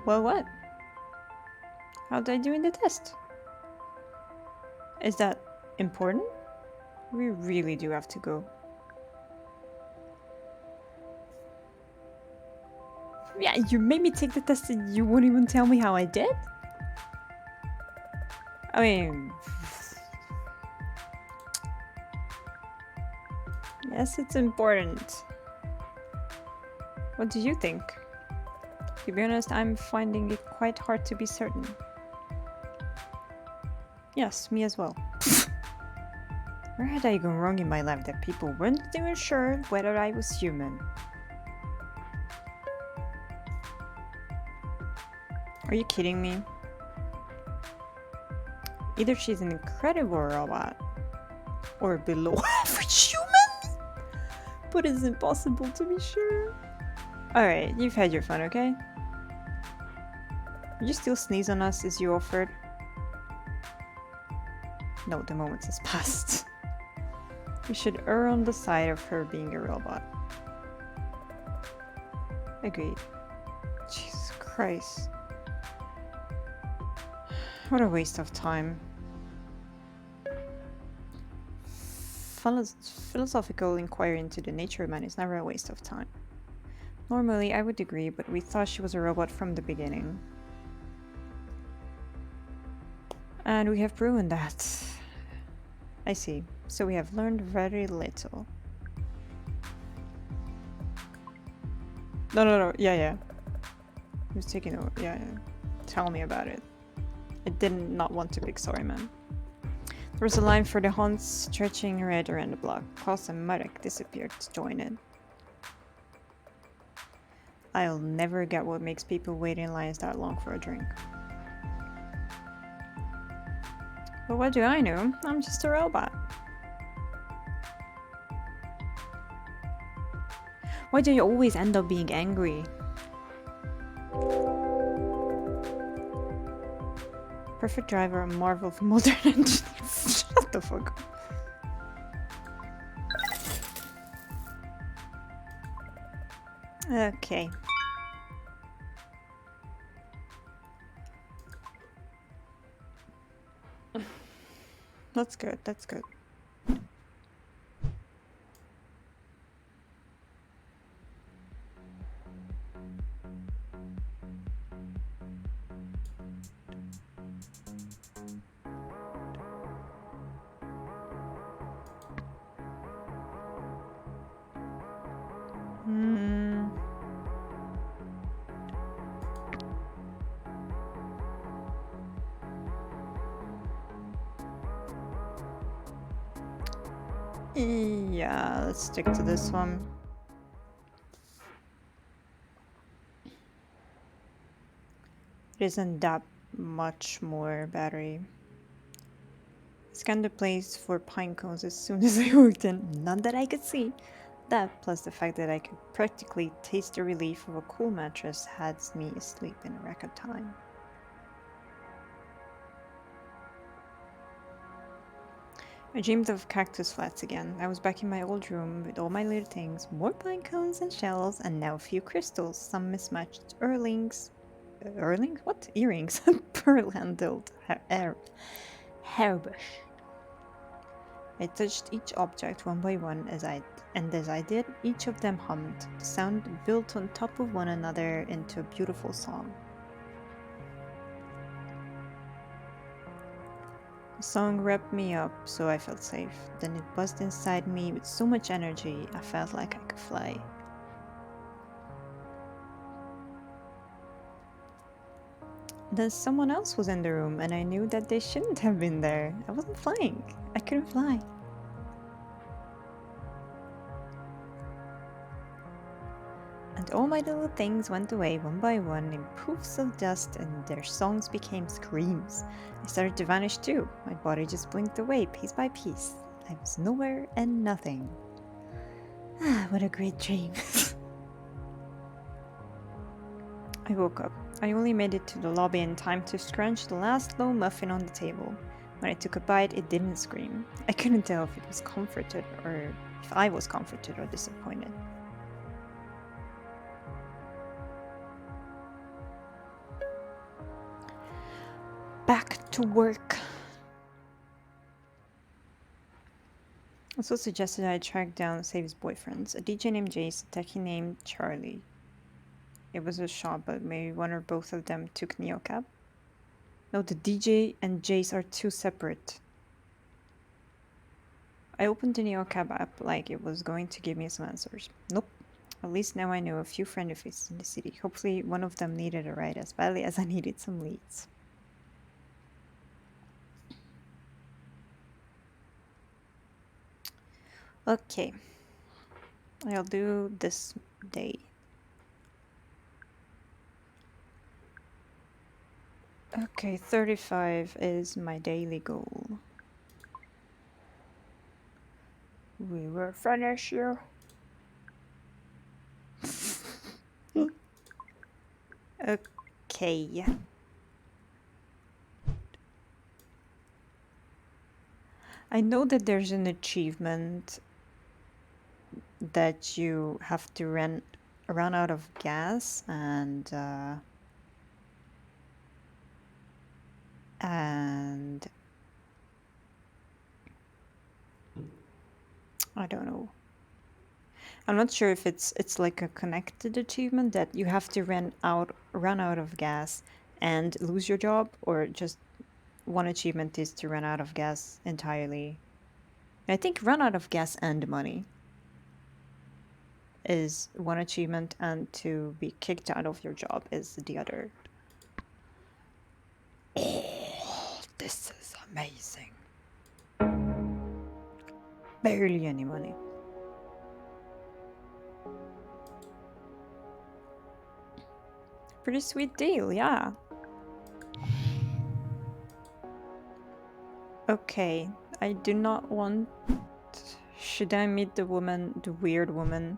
Well, what? How did I do in the test? Is that important? We really do have to go. Yeah, you made me take the test and you won't even tell me how I did? I mean... Yes, it's important. What do you think? To be honest, I'm finding it quite hard to be certain. Yes, me as well. Where had I gone wrong in my life that people weren't even sure whether I was human? Are you kidding me? Either she's an incredible robot or below average human, but it's impossible to be sure. Alright, you've had your fun, okay? You still sneeze on us as you offered? No, the moment has passed. We should err on the side of her being a robot. Agreed. Jesus Christ. What a waste of time. Philosophical inquiry into the nature of man is never a waste of time. Normally, I would agree, but we thought she was a robot from the beginning. And we have proven that. I see. So we have learned very little. No. Yeah. He was taking over. Yeah. Tell me about it. I did not want to pick Sorry Man. There was a line for the Hunts stretching right around the block. Klaus and Marek disappeared to join it. I'll never get what makes people wait in lines that long for a drink. But what do I know? I'm just a robot. Why do you always end up being angry? Perfect driver, a marvel for modern engineers. Shut the fuck up. Okay. That's good, that's good. Yeah, let's stick to this one. It isn't that much more battery. Scanned the place for pine cones as soon as I walked in. None that I could see. That, plus the fact that I could practically taste the relief of a cool mattress, had me asleep in record time. I dreamed of cactus flats again. I was back in my old room with all my little things, more pine cones and shells, and now a few crystals, some mismatched earrings. Earrings? What? Earrings. Pearl-handled hairbush. I touched each object one by one as I did, each of them hummed. The sound built on top of one another into a beautiful song. The song wrapped me up, so I felt safe. Then it buzzed inside me with so much energy, I felt like I could fly. Then someone else was in the room, and I knew that they shouldn't have been there. I wasn't flying. I couldn't fly. And all my little things went away one by one in poofs of dust, and their songs became screams. I started to vanish too. My body just blinked away piece by piece. I was nowhere and nothing. Ah, what a great dream. I woke up. I only made it to the lobby in time to scrunch the last low muffin on the table. When I took a bite, it didn't scream. I couldn't tell if it was comforted or if I was comforted or disappointed. Back to work. Also suggested I track down Save's boyfriends, a DJ named Jace, a techie named Charlie. It was a shot, but maybe one or both of them took Neocab. No, the DJ and Jace are two separate. I opened the Neocab app like it was going to give me some answers. Nope. At least now I know a few friendly faces in the city. Hopefully one of them needed a ride as badly as I needed some leads. Okay, I'll do this day. Okay, 35 is my daily goal. We will finish you. Okay. I know that there's an achievement that you have to run out of gas and I don't know. I'm not sure if it's like a connected achievement that you have to run out of gas and lose your job, or just one achievement is to run out of gas entirely. I think run out of gas and money is one achievement, and to be kicked out of your job is the other. Oh, this is amazing. Barely any money. Pretty sweet deal, yeah. Okay, I do not want... Should I meet the woman, the weird woman?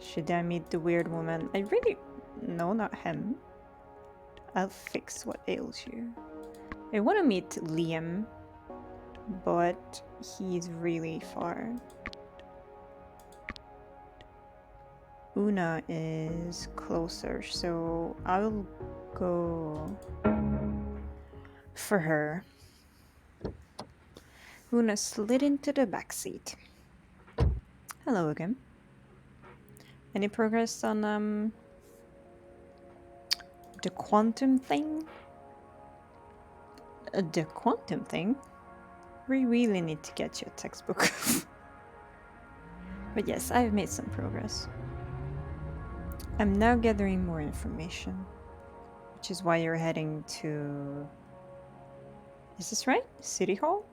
Should I meet the weird woman? I really... No, not him. I'll fix what ails you. I want to meet Liam, but he's really far. Una is closer, so I'll go for her. Una slid into the backseat. Hello again. Any progress on the quantum thing? The quantum thing? We really need to get you a textbook. But yes, I've made some progress. I'm now gathering more information, which is why you're heading to... Is this right? City Hall?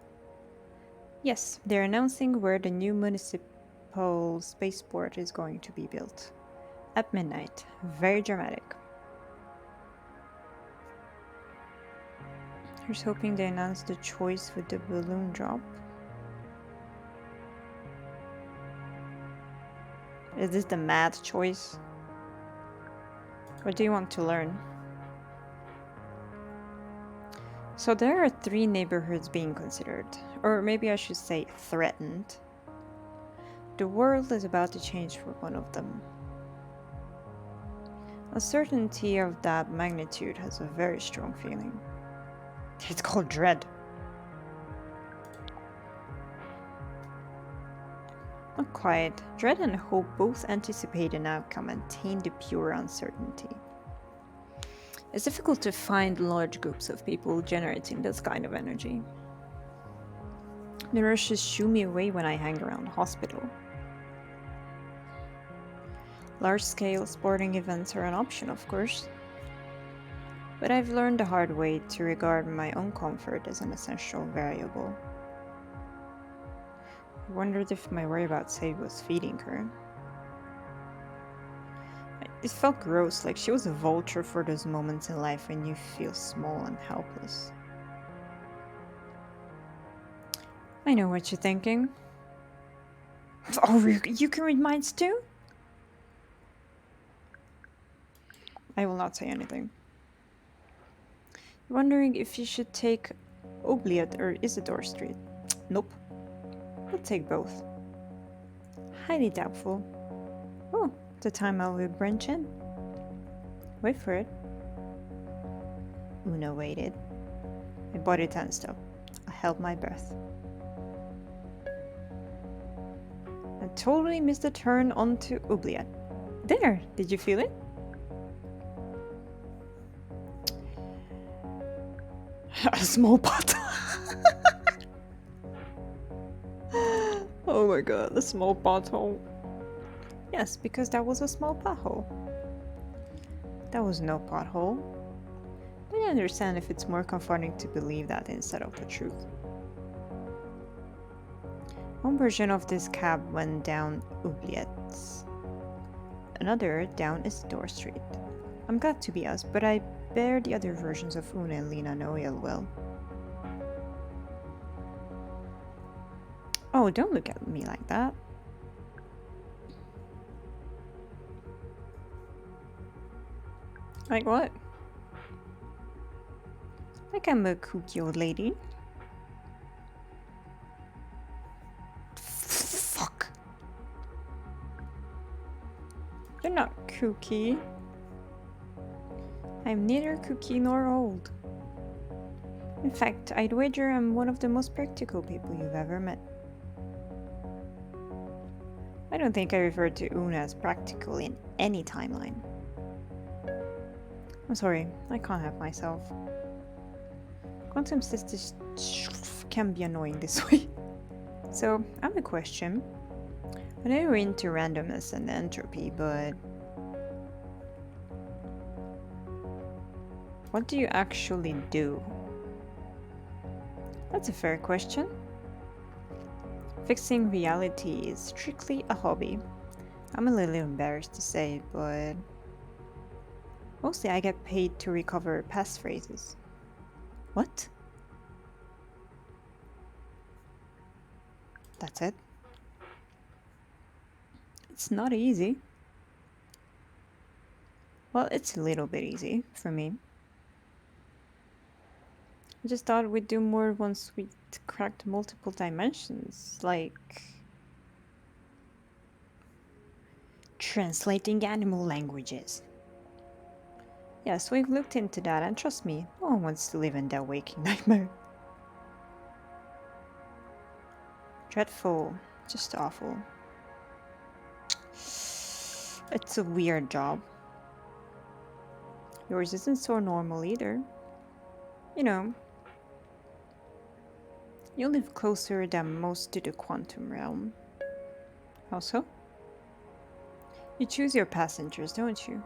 Yes, they're announcing where the new municipal spaceport is going to be built. At midnight. Very dramatic. Here's hoping they announce the choice with the balloon drop. Is this the mad choice? What do you want to learn? So there are 3 neighborhoods being considered, or maybe I should say threatened. The world is about to change for one of them. Uncertainty of that magnitude has a very strong feeling. It's called dread. Not quite. Dread and hope both anticipate an outcome and taint the pure uncertainty. It's difficult to find large groups of people generating this kind of energy. The nurses shoo me away when I hang around the hospital. Large-scale sporting events are an option, of course. But I've learned the hard way to regard my own comfort as an essential variable. I wondered if my worry about Sadie was feeding her. It felt gross, like she was a vulture for those moments in life when you feel small and helpless. I know what you're thinking. Oh, you can read minds too? I will not say anything. Wondering if you should take Oubliette or Isidore Street. Nope. We'll take both. Highly doubtful. Oh, the time I will branch in. Wait for it. Una waited. My body tensed up. I held my breath. I totally missed the turn onto Oubliette. There! Did you feel it? A small pothole. Oh my god, a small pothole. Yes, because that was a small pothole. That was no pothole. But I understand if it's more comforting to believe that instead of the truth. One version of this cab went down Oubliettes. Another down Isidore Street. I'm glad to be us, but I bear the other versions of Una and Lena know ill well. Oh, don't look at me like that. Like what? Like I'm a kooky old lady. Fuck. You're not kooky. I'm neither kooky nor old. In fact, I'd wager I'm one of the most practical people you've ever met. I don't think I referred to Una as practical in any timeline. I'm sorry, I can't help myself. Quantum systems can be annoying this way. So, I have a question. I know you're into randomness and entropy, but what do you actually do? That's a fair question. Fixing reality is strictly a hobby. I'm a little embarrassed to say, but mostly I get paid to recover passphrases. What? That's it? It's not easy. Well, it's a little bit easy for me. I just thought we'd do more once we cracked multiple dimensions, like translating animal languages. Yes, we've looked into that, and trust me, no one wants to live in that waking nightmare. Dreadful, just awful. It's a weird job. Yours isn't so normal either. You know, you live closer than most to the quantum realm. How so? You choose your passengers, don't you?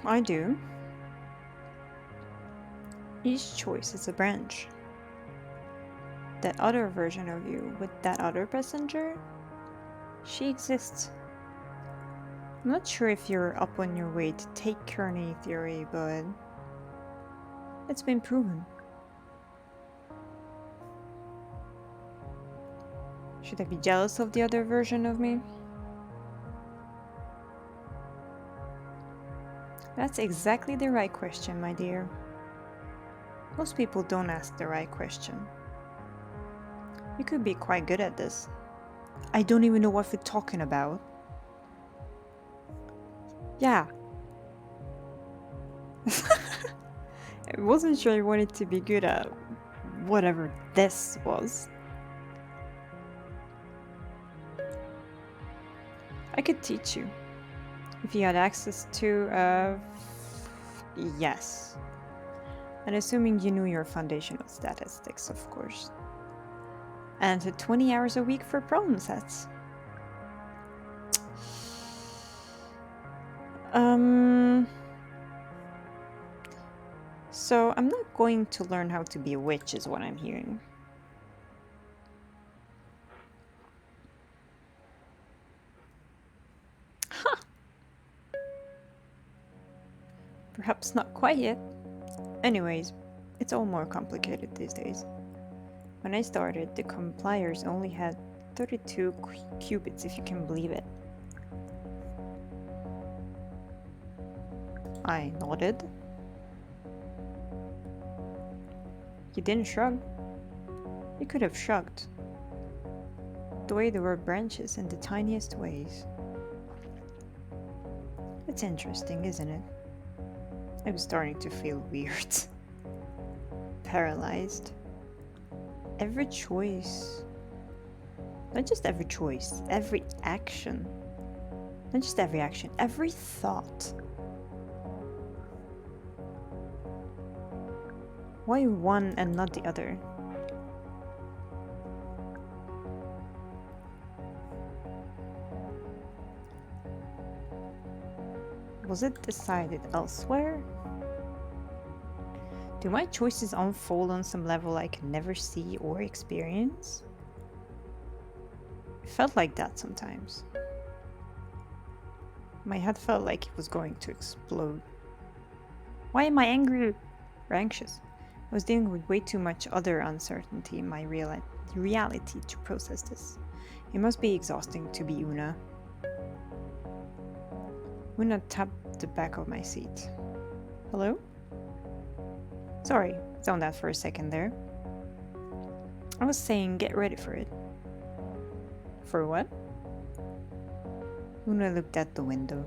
I do. Each choice is a branch. That other version of you with that other passenger, she exists. I'm not sure if you're up on your way to take Kearney theory, but it's been proven. Should I be jealous of the other version of me? That's exactly the right question, my dear. Most people don't ask the right question. You could be quite good at this. I don't even know what we're talking about. Yeah. I wasn't sure I wanted to be good at whatever this was. I could teach you. If you had access to, yes. And assuming you knew your foundational statistics, of course. And 20 hours a week for problem sets. So I'm not going to learn how to be a witch is what I'm hearing. Huh. Perhaps not quite yet. Anyways, it's all more complicated these days. When I started, the compliers only had 32 qubits, if you can believe it. I nodded. You didn't shrug. You could have shrugged. The way there were branches in the tiniest ways. It's interesting, isn't it? I was starting to feel weird. Paralyzed. Every choice. Not just every choice, every action. Not just every action, every thought. Why one and not the other? Was it decided elsewhere? Do my choices unfold on some level I can never see or experience? It felt like that sometimes. My head felt like it was going to explode. Why am I angry or anxious? I was dealing with way too much other uncertainty in my reality to process this. It must be exhausting to be Una. Una tapped the back of my seat. Hello? Sorry, zoned out for a second there. I was saying get ready for it. For what? Una looked at the window.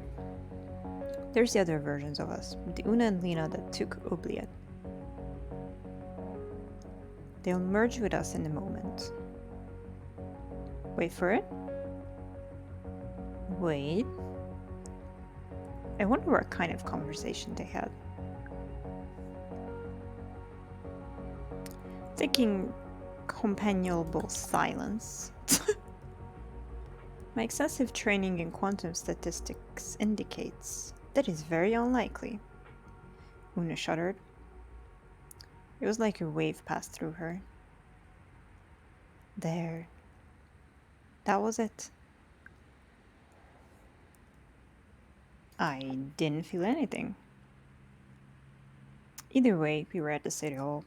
There's the other versions of us, the Una and Lena that took Oubliette. They'll merge with us in a moment. Wait for it. Wait. I wonder what kind of conversation they had. Taking companionable silence. My excessive training in quantum statistics indicates that is very unlikely. Una shuddered. It was like a wave passed through her. There. That was it. I didn't feel anything. Either way, we were at the city hall.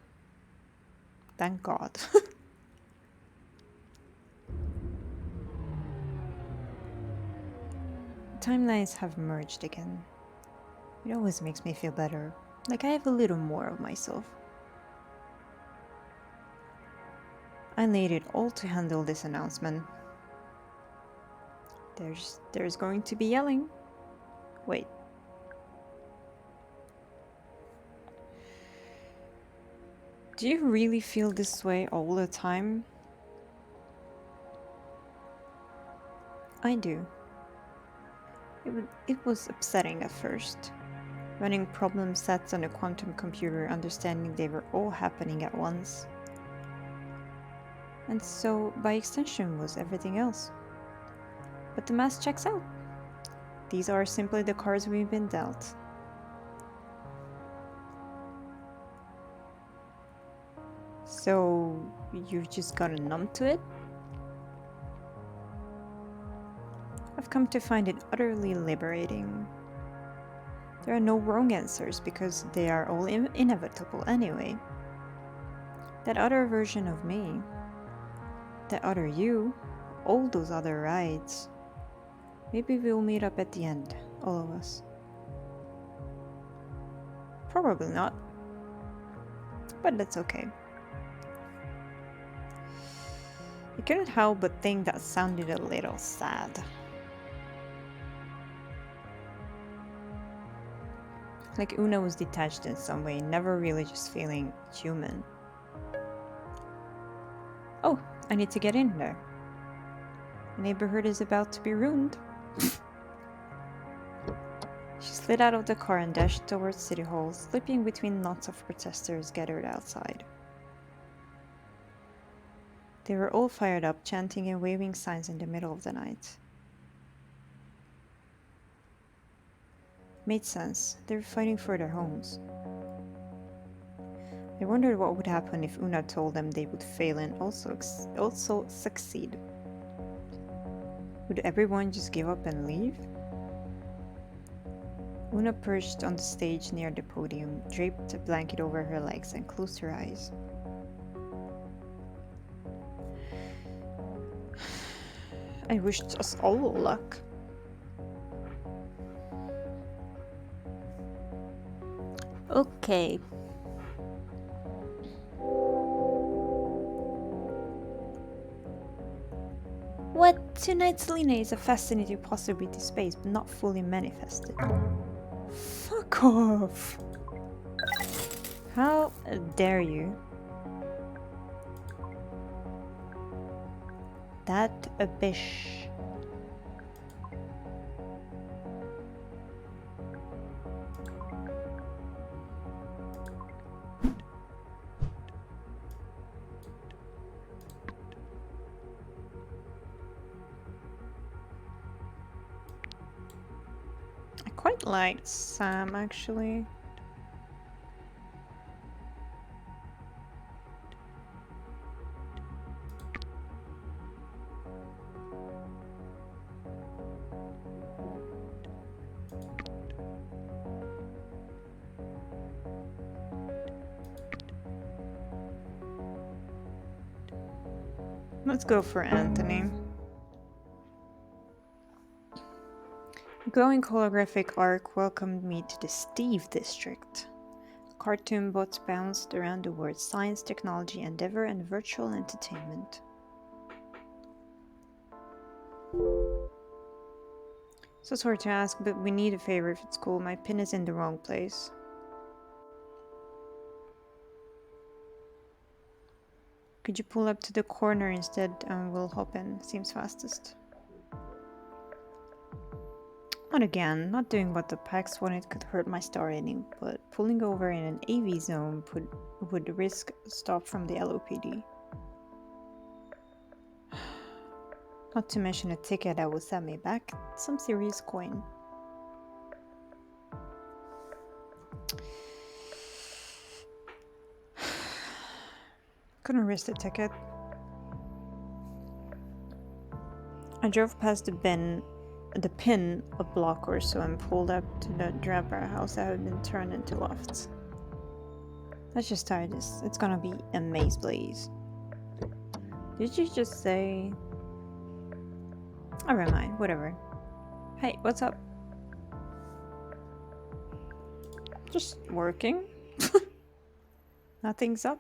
Thank God. Timelines have merged again. It always makes me feel better, like I have a little more of myself. I laid it all to handle this announcement. There's going to be yelling. Wait. Do you really feel this way all the time? I do. It was upsetting at first. Running problem sets on a quantum computer, understanding they were all happening at once. And so, by extension, was everything else. But the math checks out. These are simply the cards we've been dealt. So, you've just gotten numb to it? I've come to find it utterly liberating. There are no wrong answers because they are all inevitable anyway. That other version of me, that other you, all those other rides. Maybe we'll meet up at the end, all of us. Probably not. But that's okay. I couldn't help but think that sounded a little sad. Like Una was detached in some way, never really just feeling human. Oh, I need to get in there. The neighborhood is about to be ruined. She slid out of the car and dashed towards City Hall, slipping between knots of protesters gathered outside. They were all fired up, chanting and waving signs in the middle of the night. Made sense. They were fighting for their homes. I wondered what would happen if Una told them they would fail and also succeed. Would everyone just give up and leave? Una perched on the stage near the podium, draped a blanket over her legs and closed her eyes. I wished us all luck. Okay. What? Tonight's Lena is a fascinating possibility space, but not fully manifested. Fuck off! How dare you? That a bish. I quite liked Sam, actually. Let's go for Anthony. A glowing holographic arc welcomed me to the Steve district. Cartoon bots bounced around the words science, technology, endeavor, and virtual entertainment. So sorry to ask, but we need a favor if it's cool. My pin is in the wrong place. Could you pull up to the corner instead and we'll hop in? Seems fastest. Not again. Not doing what the PAX wanted could hurt my star rating, but pulling over in an AV zone would risk stop from the LOPD. Not to mention a ticket that will set me back some serious coin. Couldn't risk the ticket. I drove past the pin a block or so and pulled up to the Draper house that had been turned into lofts. Let's just start this. It's gonna be a maze blaze. Did you just say... Never mind, whatever. Hey, what's up? Just working. Nothing's up,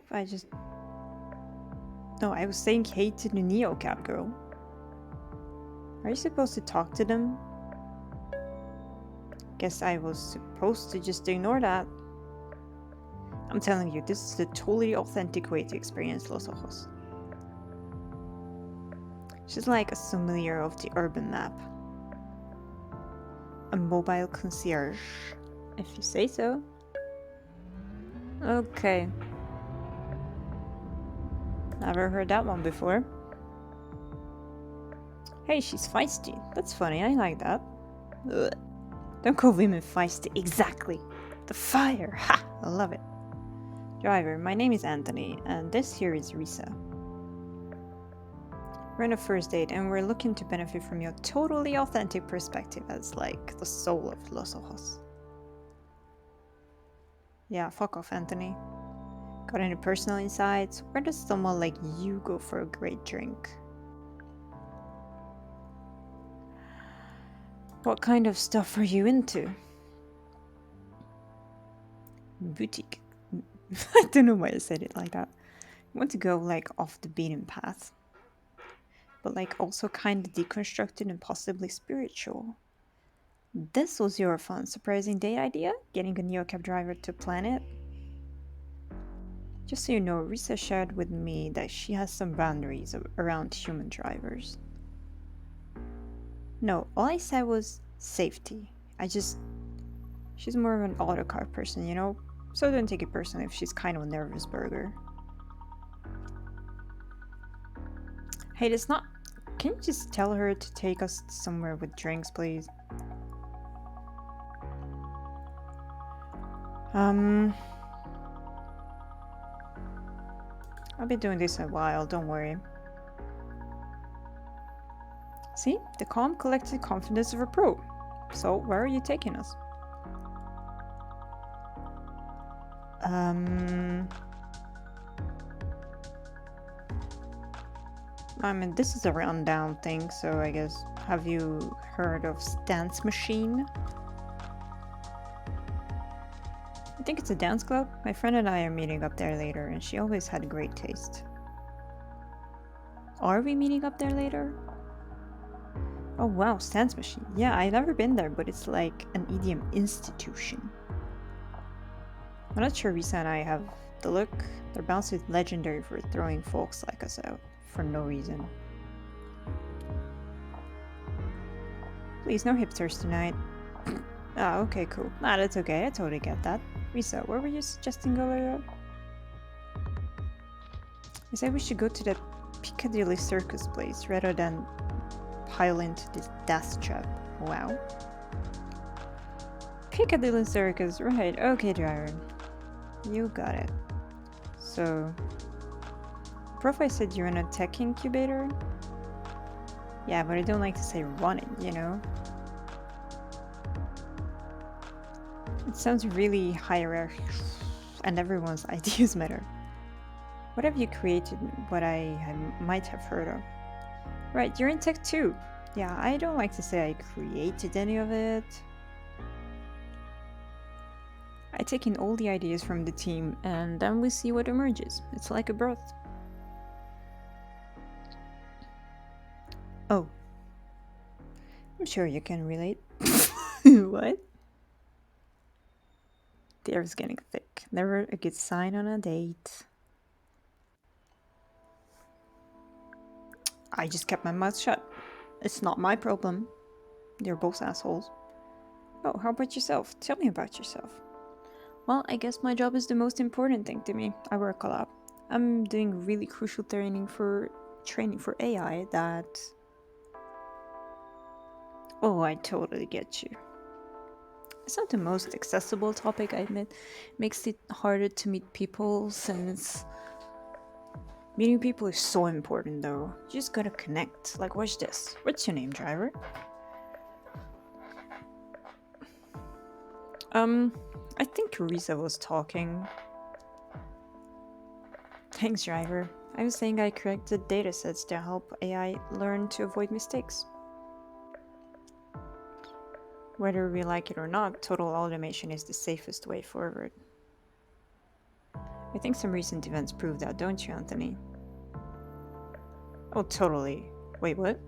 No, I was saying hey to the Neocab girl. Are you supposed to talk to them? Guess I was supposed to just ignore that. I'm telling you, this is a totally authentic way to experience Los Ojos. She's like a sommelier of the urban map. A mobile concierge, if you say so. Okay. Never heard that one before. Hey, she's feisty. That's funny, I like that. Ugh. Don't call women feisty. Exactly. The fire. Ha! I love it. Driver, my name is Anthony, and this here is Risa. We're on a first date, and we're looking to benefit from your totally authentic perspective as, like, the soul of Los Ojos. Yeah, fuck off, Anthony. Got any personal insights? Where does someone like you go for a great drink? What kind of stuff are you into? Boutique. I don't know why I said it like that. I want to go, like, off the beaten path. But, like, also kind of deconstructed and possibly spiritual. This was your fun, surprising date idea? Getting a Neocab driver to planet? Just so you know, Risa shared with me that she has some boundaries around human drivers. No, all I said was safety. She's more of an autocar person, you know? So don't take it personally if she's kind of a nervous burger. Hey, that's not... Can you just tell her to take us somewhere with drinks, please? I'll be doing this a while, don't worry. See? The calm, collected confidence of a pro. So, where are you taking us? I mean, this is a rundown thing, so I guess... Have you heard of Dance Machine? I think it's a dance club. My friend and I are meeting up there later, and she always had great taste. Are we meeting up there later? Oh wow, Dance Machine. Yeah, I've never been there, but it's like an EDM institution. I'm not sure Risa and I have the look. Their bounce is legendary for throwing folks like us out for no reason. Please, no hipsters tonight. Ah, okay, cool. Nah, that's okay. I totally get that. Risa, where were you suggesting go later? I said we should go to the Piccadilly Circus place rather than pile into this death trap. Wow. Piccadilly Circus, right. Okay, driver. You got it. So... Prof, I said you're in a tech incubator? Yeah, but I don't like to say running, you know? It sounds really hierarchical, and everyone's ideas matter. What have you created what I might have heard of? Right, you're in tech too. Yeah, I don't like to say I created any of it. I take in all the ideas from the team and then we see what emerges. It's like a broth. Oh, I'm sure you can relate. What? The air's getting thick. Never a good sign on a date. I just kept my mouth shut. It's not my problem. They're both assholes. Oh, how about yourself? Tell me about yourself. Well, I guess my job is the most important thing to me. I work a lot. I'm doing really crucial training for AI that. Oh, I totally get you. It's not the most accessible topic, I admit. Makes it harder to meet people since meeting people is so important though. You just gotta connect. Like, watch this. What's your name, driver? I think Teresa was talking. Thanks, driver. I was saying I corrected datasets to help AI learn to avoid mistakes. Whether we like it or not, total automation is the safest way forward. I think some recent events prove that, don't you, Anthony? Oh, totally. Wait, what?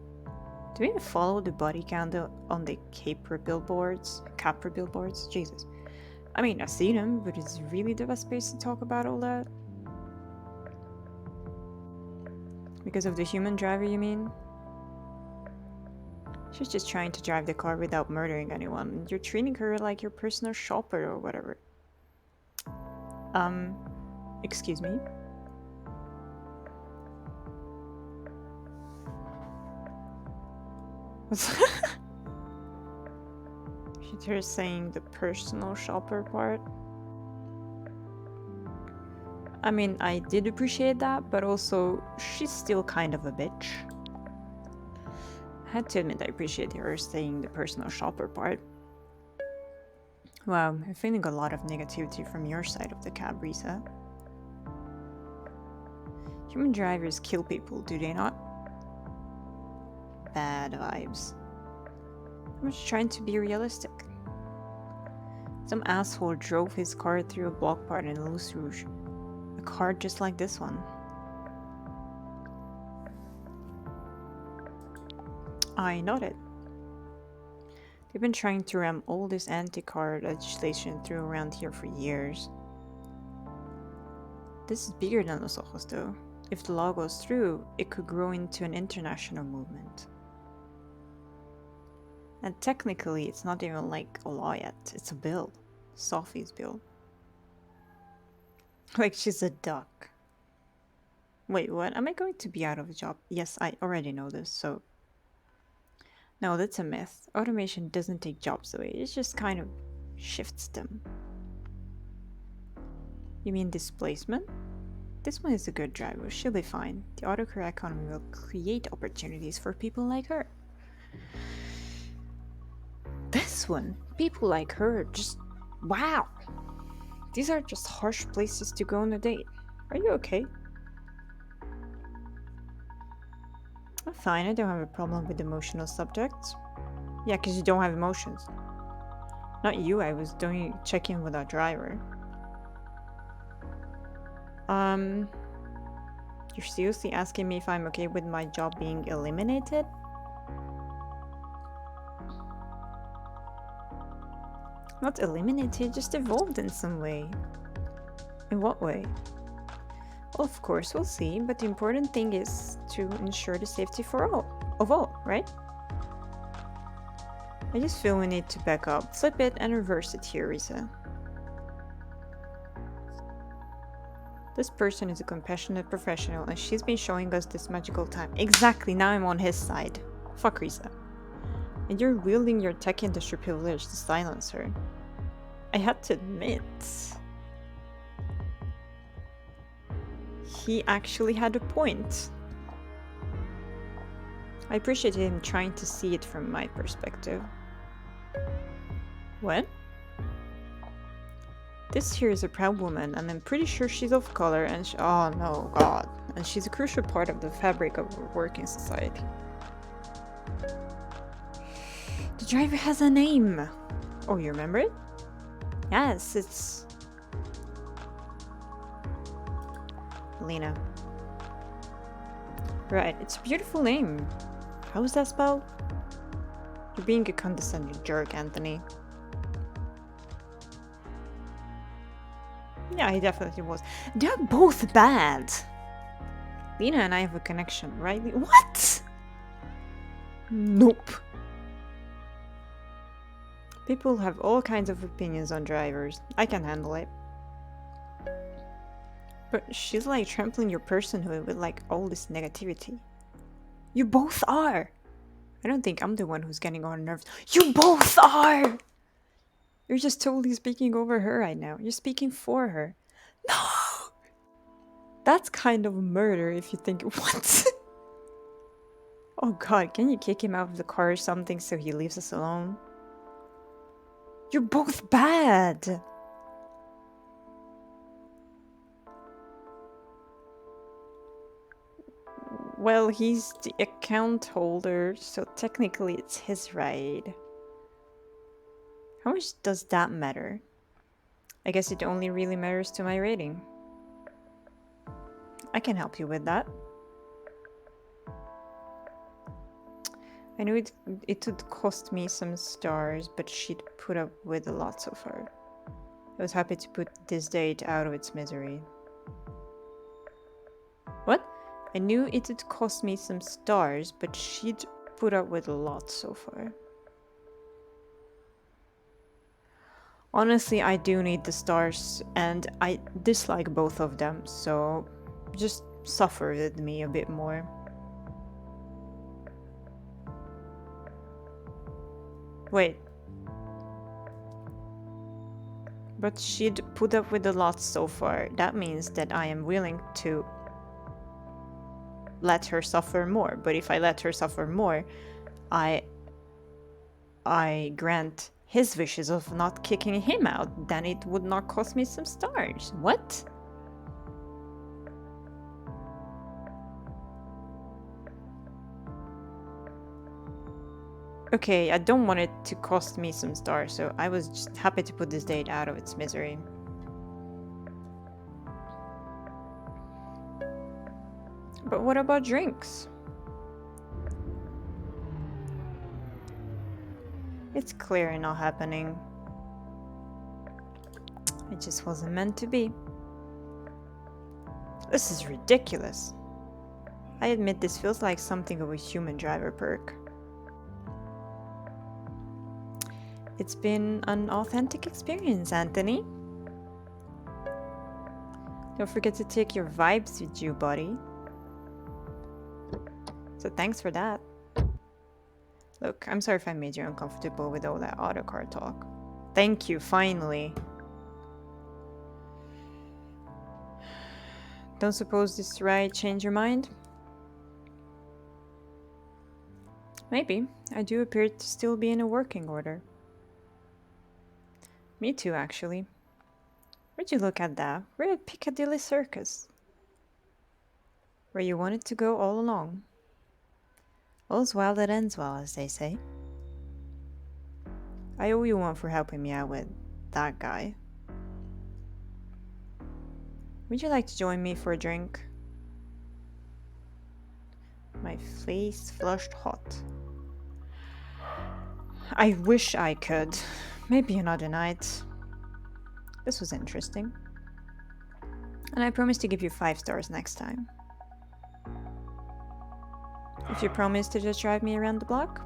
Do we follow the body count on the Capra billboards? Capra billboards? Jesus. I mean, I've seen them, but it's really the best place to talk about all that? Because of the human driver, you mean? She's just trying to drive the car without murdering anyone. You're treating her like your personal shopper or whatever. Excuse me? She's just saying the personal shopper part. I mean, I did appreciate that, but also, she's still kind of a bitch. I had to admit I appreciate her saying the personal shopper part. Wow, I'm feeling a lot of negativity from your side of the cab, Risa. Human drivers kill people, do they not? Bad vibes. I'm just trying to be realistic. Some asshole drove his car through a block party in Luce Rouge. A car just like this one. I nodded. They've been trying to ram all this anti-car legislation through around here for years. This is bigger than Los Ojos though. If the law goes through, it could grow into an international movement. And technically, it's not even like a law yet. It's a bill. Sophie's bill. Like she's a duck. Wait, what? Am I going to be out of a job? Yes, I already know this, so... No, that's a myth. Automation doesn't take jobs away. It just kind of shifts them. You mean displacement? This one is a good driver. She'll be fine. The autocorrect economy will create opportunities for people like her. This one? People like her, just... Wow! These are just harsh places to go on a date. Are you okay? I'm fine, I don't have a problem with emotional subjects. Yeah, because you don't have emotions. Not you, I was doing check-in with our driver. You're seriously asking me if I'm okay with my job being eliminated? Not eliminated, just evolved in some way. In what way? Well, of course, we'll see, but the important thing is to ensure the safety of all, right? I just feel we need to back up, flip it, and reverse it here, Risa. This person is a compassionate professional, and she's been showing us this magical time. Exactly, now I'm on his side. Fuck Risa. And you're wielding your tech industry privilege to silence her. I had to admit... he actually had a point. I appreciate him trying to see it from my perspective. What? This here is a proud woman, and I'm pretty sure she's of color, and oh no, God. And she's a crucial part of the fabric of our working society. The driver has a name! Oh, you remember it? Yes, it's... Lena. Right, it's a beautiful name. How is that spelled? You're being a condescending jerk, Anthony. Yeah, he definitely was. They're both bad. Lena and I have a connection, right? What? Nope. People have all kinds of opinions on drivers. I can handle it. But she's like trampling your personhood with like all this negativity. You both are. I don't think I'm the one who's getting on nerves. You both are! You're just totally speaking over her right now. You're speaking for her. No! That's kind of murder if you think... What? Oh god, can you kick him out of the car or something so he leaves us alone? You're both bad! Well, he's the account holder, so technically it's his ride. How much does that matter? I guess it only really matters to my rating. I can help you with that. I knew it would cost me some stars, but she'd put up with a lot so far. I was happy to put this date out of its misery. What? I knew it would cost me some stars, but she'd put up with a lot so far. Honestly, I do need the stars, and I dislike both of them, so just suffer with me a bit more. Wait. But she'd put up with a lot so far. That means that I am willing to let her suffer more. But if I let her suffer more, I grant his wishes of not kicking him out, then it would not cost me some stars. What? Okay, I don't want it to cost me some stars, so I was just happy to put this date out of its misery. But what about drinks? It's clearly not happening. It just wasn't meant to be. This is ridiculous. I admit this feels like something of a human driver perk. It's been an authentic experience, Anthony. Don't forget to take your vibes with you, buddy. So thanks for that. Look, I'm sorry if I made you uncomfortable with all that autocar talk. Thank you, finally. Don't suppose this ride changed your mind? Maybe. I do appear to still be in a working order. Me too, actually. Where'd you look at that? We're at Piccadilly Circus. Where you wanted to go all along. All's well that ends well, as they say. I owe you one for helping me out with that guy. Would you like to join me for a drink? My face flushed hot. I wish I could. Maybe another night. This was interesting. And I promise to give you 5 stars next time. If you promise to just drive me around the block?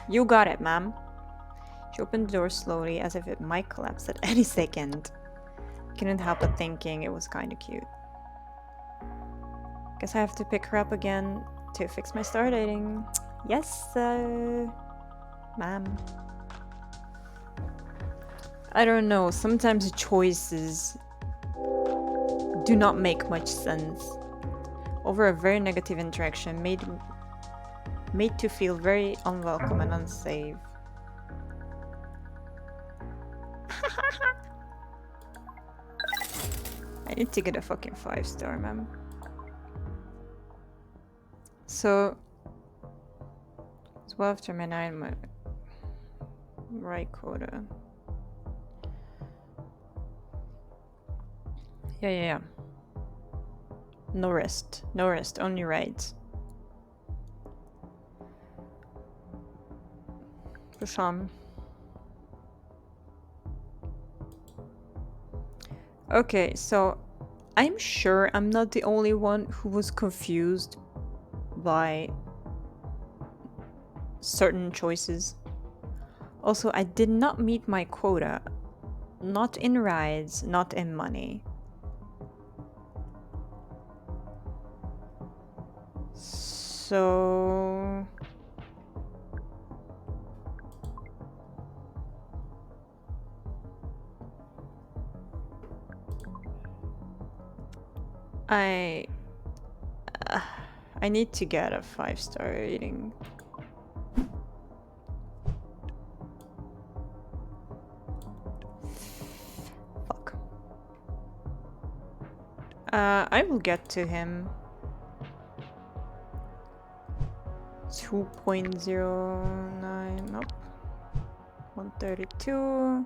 You got it, ma'am. She opened the door slowly as if it might collapse at any second. Couldn't help but thinking it was kinda cute. Guess I have to pick her up again to fix my star dating. Yes, ma'am. I don't know, sometimes the choices do not make much sense. Over a very negative interaction made to feel very unwelcome and unsafe. I need to get a fucking 5-star, man. So 12 to my 9, my right quota. Yeah. No rest, only rides. For some. Okay, so I'm sure I'm not the only one who was confused by certain choices. Also, I did not meet my quota. Not in rides, not in money. So... I need to get a 5-star rating. Fuck. I will get to him. 2.09, nope. 132.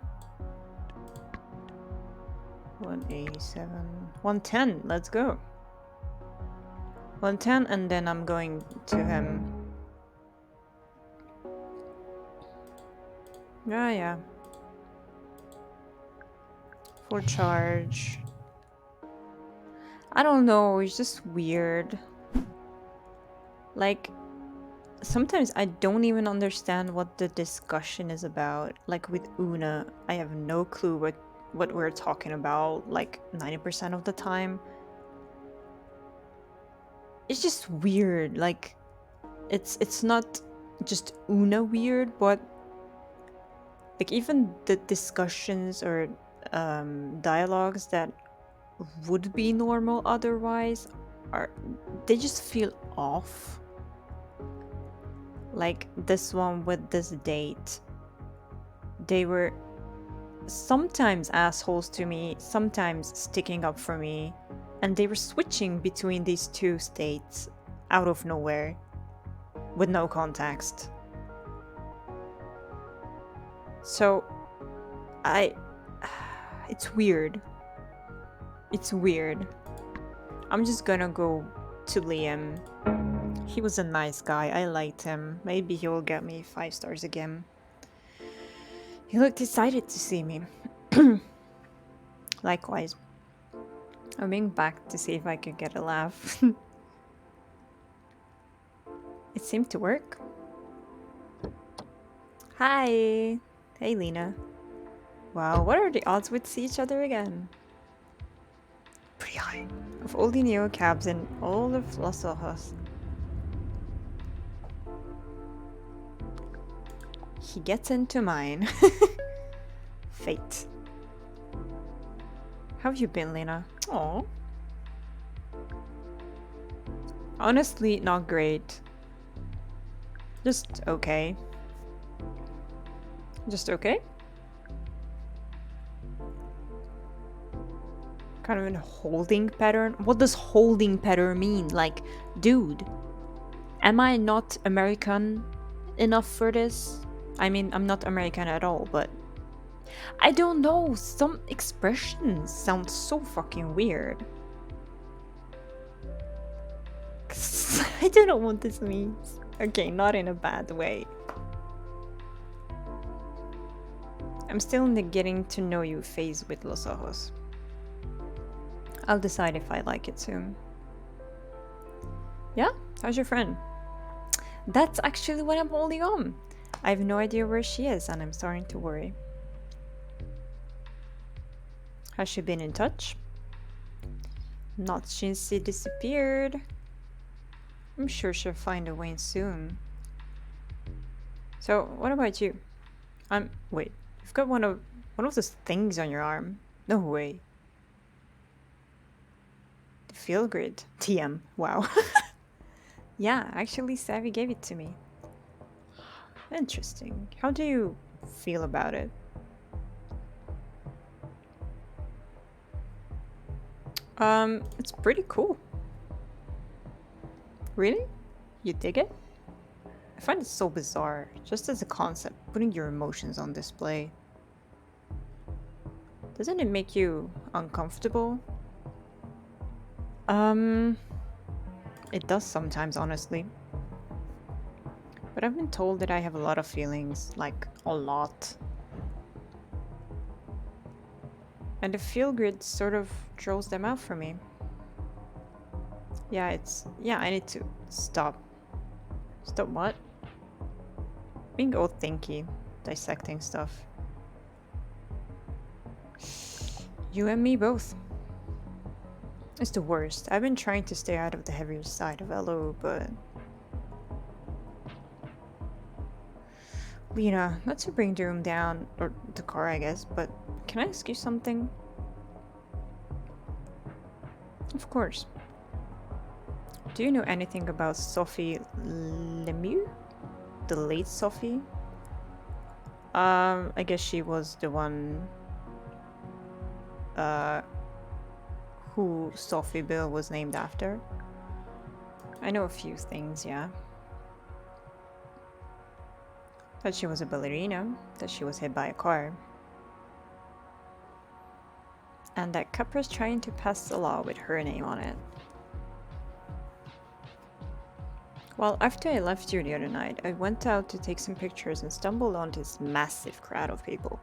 187. 110, let's go. 110 and then I'm going to him. Yeah. Full charge. I don't know, it's just weird. Like, sometimes I don't even understand what the discussion is about. Like with Una, I have no clue what we're talking about, like 90% of the time. It's just weird. Like, it's not just Una weird, but like even the discussions or dialogues that would be normal otherwise they just feel off. Like this one with this date. They were sometimes assholes to me, sometimes sticking up for me, and they were switching between these two states out of nowhere with no context. So it's weird. It's weird. I'm just gonna go to Liam. He was a nice guy. I liked him. Maybe he will get me 5 stars again. He looked excited to see me. Likewise. I'm being back to see if I could get a laugh. It seemed to work. Hi! Hey, Lena. Wow, what are the odds we'd see each other again? Pretty high. Of all the Neo cabs in all of Los Ojos. He gets into mine. Fate. How have you been, Lena? Aw. Honestly, not great. Just okay. Just okay? Kind of a holding pattern? What does holding pattern mean? Like, dude, am I not American enough for this? I mean, I'm not American at all, but I don't know, some expressions sound so fucking weird. I don't know what this means. Okay, not in a bad way. I'm still in the getting to know you phase with Los Ojos. I'll decide if I like it soon. Yeah? How's your friend? That's actually what I'm holding on. I have no idea where she is and I'm starting to worry. Has she been in touch? Not since she disappeared. I'm sure she'll find a way soon. So, what about you? Wait, you've got one of those things on your arm. No way. The feel grid. TM. Wow. Yeah, actually Savvy gave it to me. Interesting. How do you feel about it? It's pretty cool. Really? You dig it? I find it so bizarre, just as a concept, putting your emotions on display. Doesn't it make you uncomfortable? Um, it does sometimes, honestly. But I've been told that I have a lot of feelings, like a lot. And the feel grid sort of draws them out for me. Yeah, I need to stop. Stop what? Being all thinky, dissecting stuff. You and me both. It's the worst. I've been trying to stay out of the heavier side of LO, but... Lena, not to bring the room down, or the car I guess, but can I ask you something? Of course. Do you know anything about Sophie Lemieux? The late Sophie? I guess she was the one who Sophie Bill was named after. I know a few things, yeah. That she was a ballerina, that she was hit by a car. And that Capra's trying to pass a law with her name on it. Well, after I left you the other night, I went out to take some pictures and stumbled on this massive crowd of people.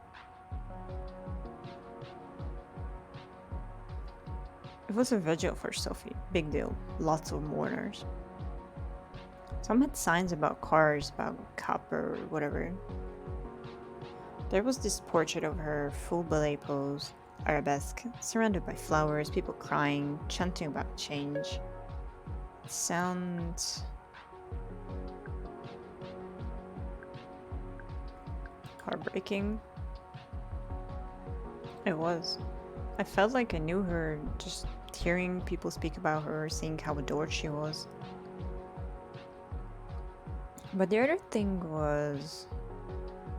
It was a vigil for Sophie. Big deal. Lots of mourners. Some had signs about cars, about copper, or whatever. There was this portrait of her, full ballet pose, arabesque, surrounded by flowers, people crying, chanting about change. It sounds... heartbreaking. It was. I felt like I knew her, just hearing people speak about her, seeing how adored she was. But the other thing was,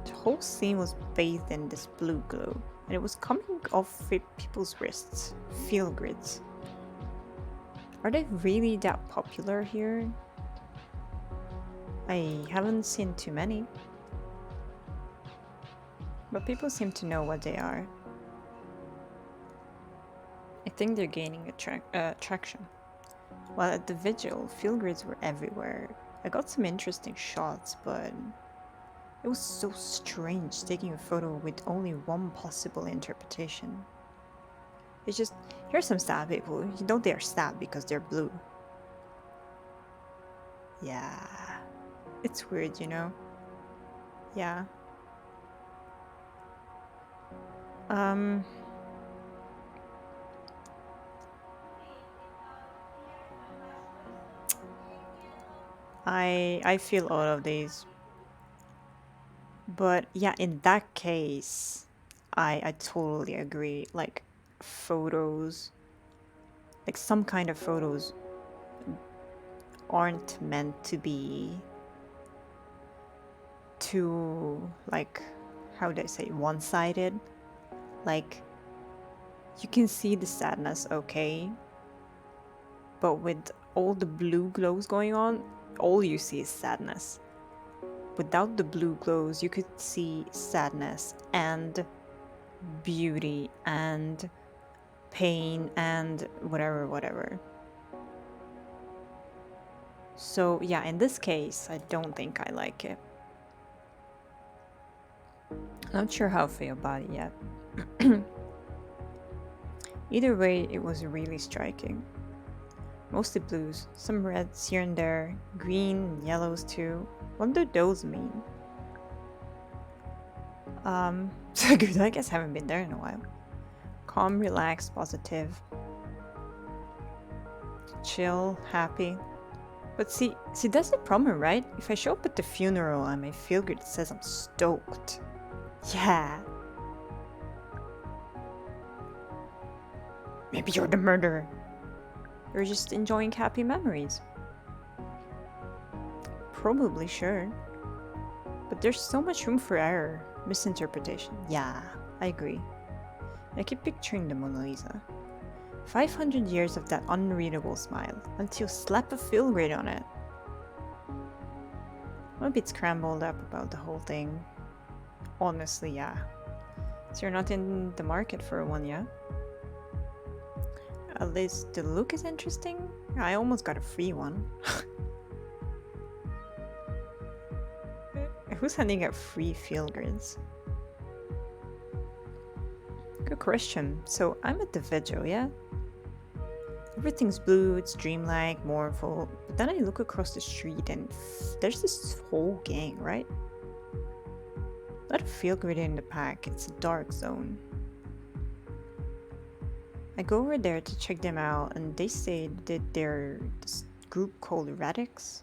the whole scene was bathed in this blue glow, and it was coming off people's wrists, feel grids. Are they really that popular here? I haven't seen too many. But people seem to know what they are. I think they're gaining traction. While at the vigil, feel grids were everywhere. I got some interesting shots, but it was so strange taking a photo with only one possible interpretation. It's just, here's some sad people. You know they're sad because they're blue. Yeah. It's weird, you know? Yeah. I feel all of these. But yeah, in that case, I totally agree. Like photos, like some kind of photos aren't meant to be too, like, how do I say, one-sided. Like, you can see the sadness, okay, but with all the blue glows going on, all you see is sadness. Without the blue glows, you could see sadness and beauty and pain and whatever. So yeah, in this case, I don't think I like it. Not sure how I feel about it yet. Either way, it was really striking. Mostly blues, some reds here and there, green and yellows too. What do those mean? So good, I guess I haven't been there in a while. Calm, relaxed, positive. Chill, happy. But see, that's the problem, right? If I show up at the funeral and my feel good says I'm stoked. Yeah. Maybe you're the murderer. You're just enjoying happy memories. Probably, sure. But there's so much room for error, misinterpretation. Yeah, I agree. I keep picturing the Mona Lisa. 500 years of that unreadable smile until slap a feel grid on it. I'm a bit scrambled up about the whole thing. Honestly, yeah. So you're not in the market for one, yeah? At least the look is interesting. I almost got a free one. Who's handing out free field grids? Good question. So I'm at the vigil, yeah? Everything's blue, it's dreamlike, mournful. But then I look across the street and there's this whole gang, right? Not a field grid in the pack, it's a dark zone. I go over there to check them out and they say that they're this group called Radix.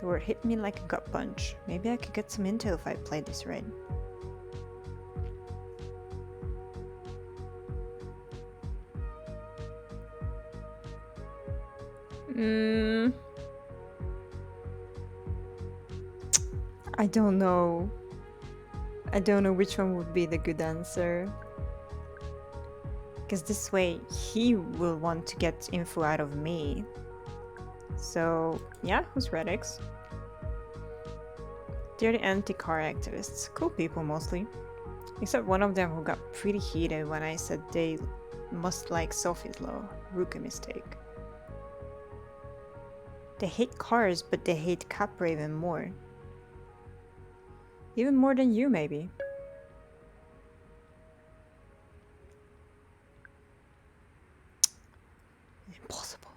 The word hit me like a gut punch. Maybe I could get some intel if I play this right. I don't know. I don't know which one would be the good answer. Because this way he will want to get info out of me. So, yeah, who's Radix? They're the anti-car activists. Cool people mostly. Except one of them who got pretty heated when I said they must like Sophie's Law. Rookie mistake. They hate cars, but they hate Capra even more. Even more than you, maybe. Impossible.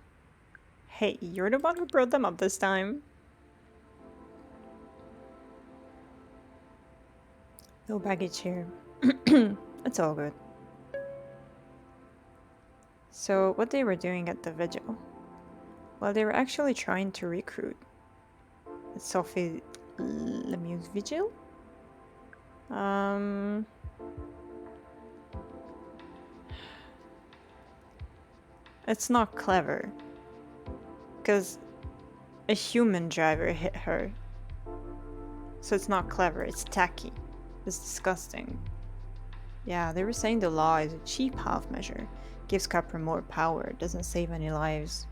Hey, you're the one who brought them up this time. No baggage here. It's all good. So, what they were doing at the vigil? Well, they were actually trying to recruit. At Sophie Lemieux's vigil? It's not clever. Because a human driver hit her. So it's not clever, it's tacky. It's disgusting. Yeah, they were saying the law is a cheap half measure. Gives Capra more power, doesn't save any lives.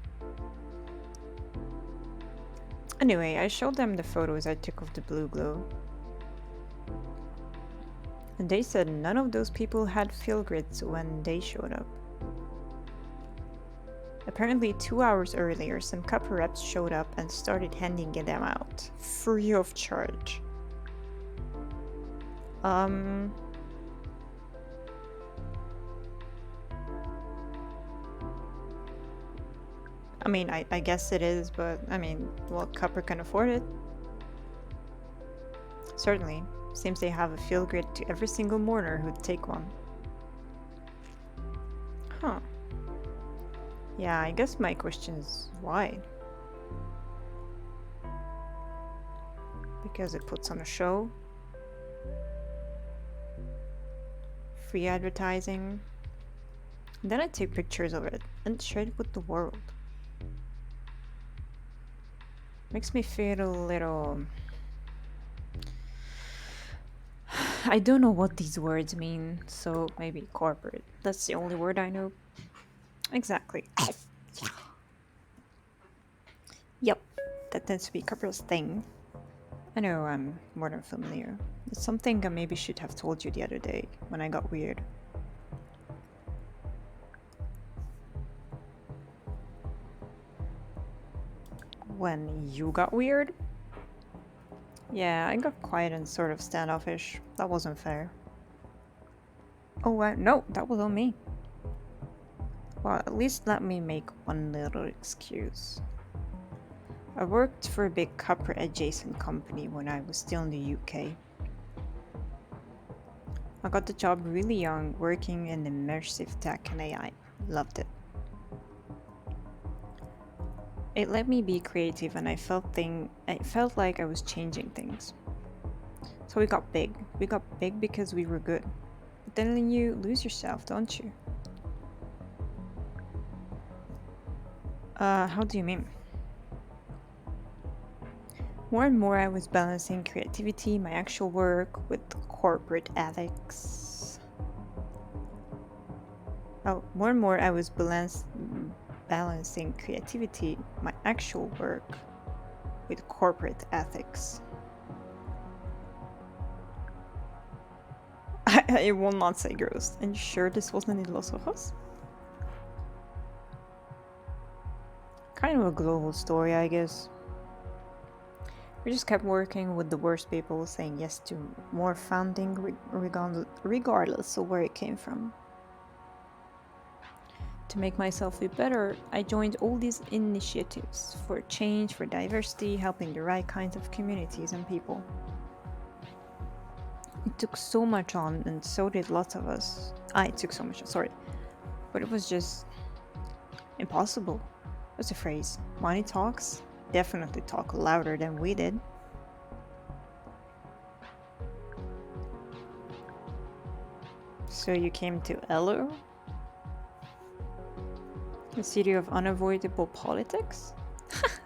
Anyway, I showed them the photos I took of the blue glow. And they said none of those people had field grids when they showed up. Apparently 2 hours earlier, some Capra reps showed up and started handing them out. Free of charge. I mean, I guess it is, but I mean, well, Capra can afford it. Certainly. Seems they have a field grid to every single mourner who'd take one. Huh. Yeah, I guess my question is why? Because it puts on a show. Free advertising. And then I take pictures of it and share it with the world. Makes me feel a little... I don't know what these words mean, so maybe corporate. That's the only word I know. Exactly. Yep, that tends to be Capra's thing. I know I'm more than familiar. It's something I maybe should have told you the other day when I got weird. When you got weird? Yeah, I got quiet and sort of standoffish. That wasn't fair. Oh, no, that was on me. Well, at least let me make one little excuse. I worked for a big Capra adjacent company when I was still in the UK. I got the job really young, working in immersive tech and AI. Loved it. It let me be creative and I felt like I was changing things. So we got big. We got big because we were good. But then you lose yourself, don't you? How do you mean? More and more I was balancing creativity, my actual work, with corporate ethics. Oh, more and more I was balancing creativity, my actual work, with corporate ethics. I will not say gross. And you sure this wasn't in Los Ojos? Kind of a global story, I guess. We just kept working with the worst people, saying yes to more funding regardless of where it came from. To make myself feel better, I joined all these initiatives for change, for diversity, helping the right kinds of communities and people. It took so much on, and so did lots of us. I took so much, sorry. But it was just impossible. What's the phrase? Money talks? Definitely talk louder than we did. So you came to Elo? The city of unavoidable politics?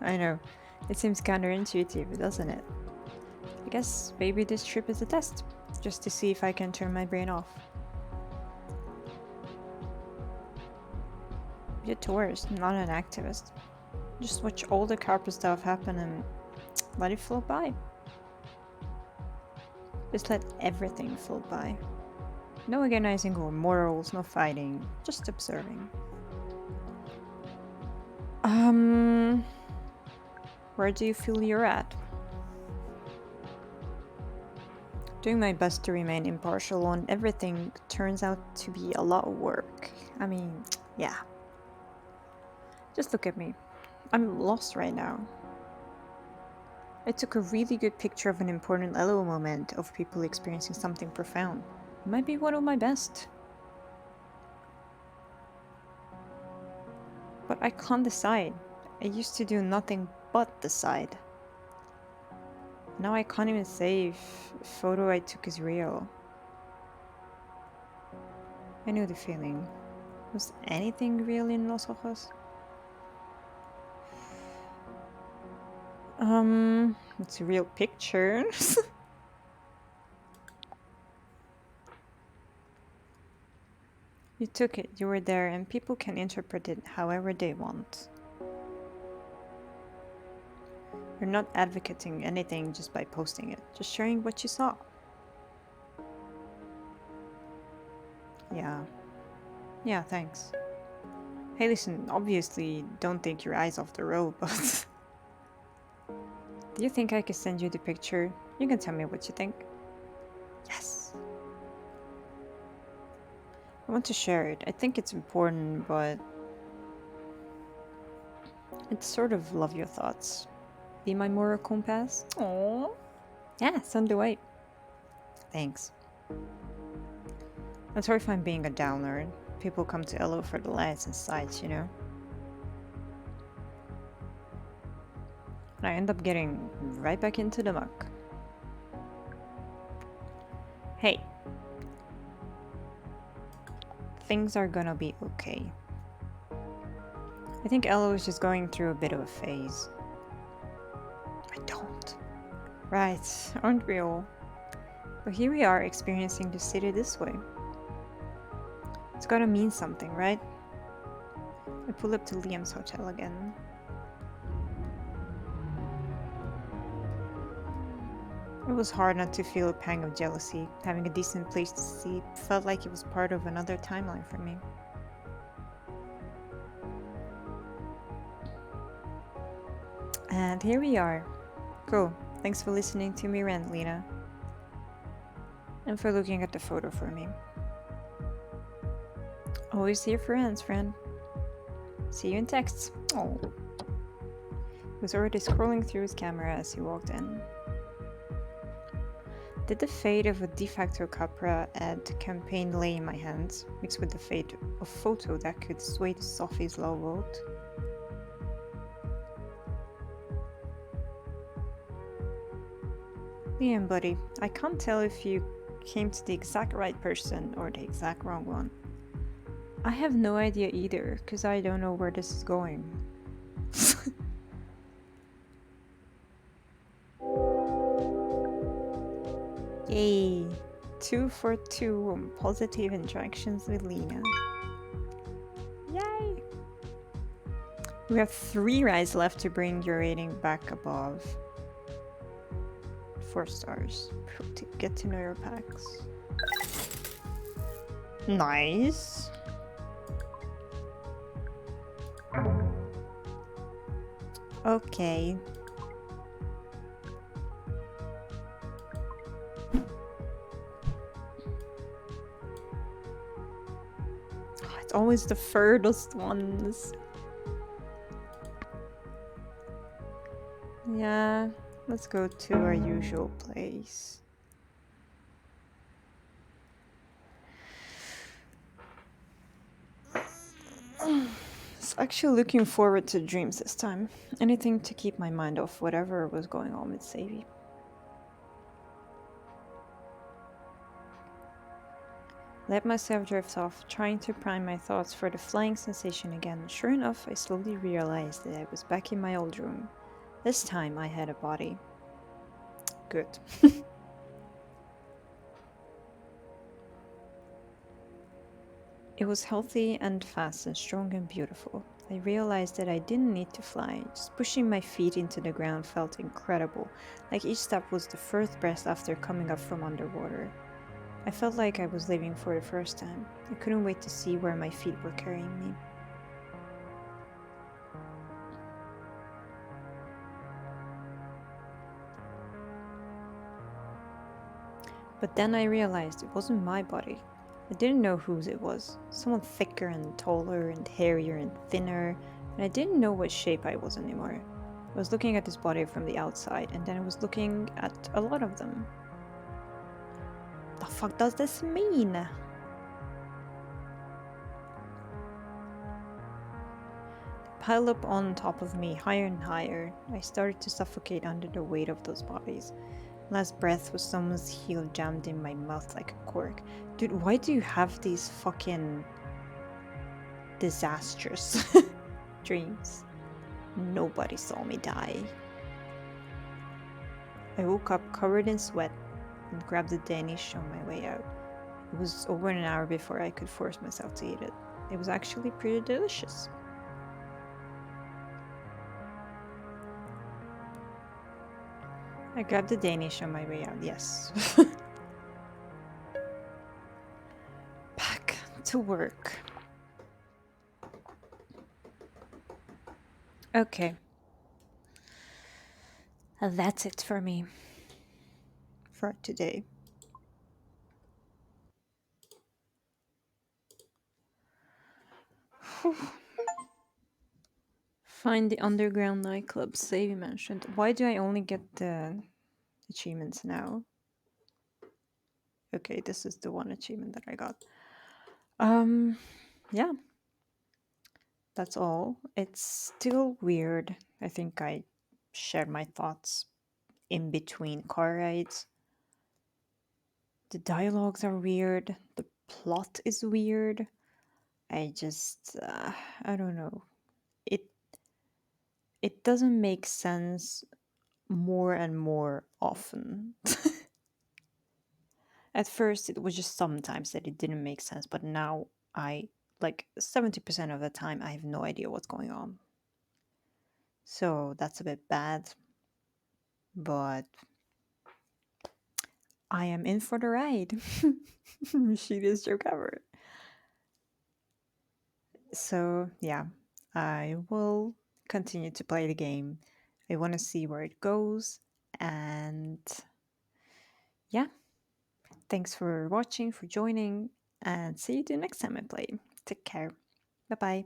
I know. It seems counterintuitive, doesn't it? I guess maybe this trip is a test, just to see if I can turn my brain off. Be a tourist, not an activist. Just watch all the corporate stuff happen and let it float by. Just let everything float by. No organizing or morals, no fighting, just observing. Um, where do you feel you're at? Doing my best to remain impartial on everything turns out to be a lot of work. I mean, yeah. Just look at me. I'm lost right now. I took a really good picture of an important LO moment of people experiencing something profound. It might be one of my best. But I can't decide. I used to do nothing but decide. Now I can't even say if the photo I took is real. I know the feeling. Was anything real in Los Ojos? It's a real picture. You took it, you were there, and people can interpret it however they want. You're not advocating anything just by posting it, just sharing what you saw. Yeah. Yeah, thanks. Hey, listen, obviously, don't take your eyes off the road, but. Do you think I could send you the picture? You can tell me what you think. Yes. I want to share it. I think it's important, but. It's sort of love your thoughts. Be my moral compass? Aww. Yeah, send away. Thanks. I'm sorry if I'm being a downer. People come to Elo for the lights and sights, you know? And I end up getting right back into the muck. Hey. Things are gonna be okay. I think Elo is just going through a bit of a phase. I don't. Right, aren't we all? But here we are experiencing the city this way. It's gotta mean something, right? I pull up to Liam's hotel again. It was hard not to feel a pang of jealousy. Having a decent place to sleep felt like it was part of another timeline for me. And here we are. Cool. Thanks for listening to me rant, Lena. And for looking at the photo for me. Always here for hands, friend. See you in texts. Oh. He was already scrolling through his camera as he walked in. Did the fate of a de facto Capra ad campaign lay in my hands, mixed with the fate of a photo that could sway the Sophie's law vote? Liam, buddy, I can't tell if you came to the exact right person or the exact wrong one. I have no idea either, because I don't know where this is going. Yay! 2 for 2 on positive interactions with Lena. Yay! We have 3 rides left to bring your rating back above 4 stars. To get to know your packs. Nice. Okay. Oh, it's always the furthest ones. Yeah, let's go to our usual place. Was actually looking forward to dreams this time. Anything to keep my mind off whatever was going on with Savy. Let myself drift off, trying to prime my thoughts for the flying sensation again. Sure enough, I slowly realized that I was back in my old room. This time I had a body. Good. It was healthy and fast and strong and beautiful. I realized that I didn't need to fly. Just pushing my feet into the ground felt incredible, like each step was the first breath after coming up from underwater. I felt like I was living for the first time. I couldn't wait to see where my feet were carrying me. But then I realized it wasn't my body. I didn't know whose it was. Someone thicker and taller and hairier and thinner, and I didn't know what shape I was anymore. I was looking at this body from the outside, and then I was looking at a lot of them. The fuck does this mean? Piled up on top of me, higher and higher. I started to suffocate under the weight of those bodies. Last breath was someone's heel jammed in my mouth like a cork. Dude, why do you have these fucking disastrous dreams? Nobody saw me die. I woke up covered in sweat and grabbed a Danish on my way out. It was over an hour before I could force myself to eat it. It was actually pretty delicious. I grabbed the Danish on my way out, yes. Back to work. Okay. That's it for me for today. Find the underground nightclub Savy mentioned. Why do I only get the achievements now? Okay, this is the one achievement that I got. Yeah, that's all. It's still weird. I think I shared my thoughts in between car rides. The dialogues are weird. The plot is weird. I just, I don't know. It it doesn't make sense more and more often. At first, it was just sometimes that it didn't make sense, but now I, like 70% of the time, I have no idea what's going on. So that's a bit bad, but I am in for the ride. Shittiest joke ever. So, yeah, I will continue to play the game. I want to see where it goes, and yeah, thanks for watching, for joining, and see you the next time I play. Take care. Bye bye.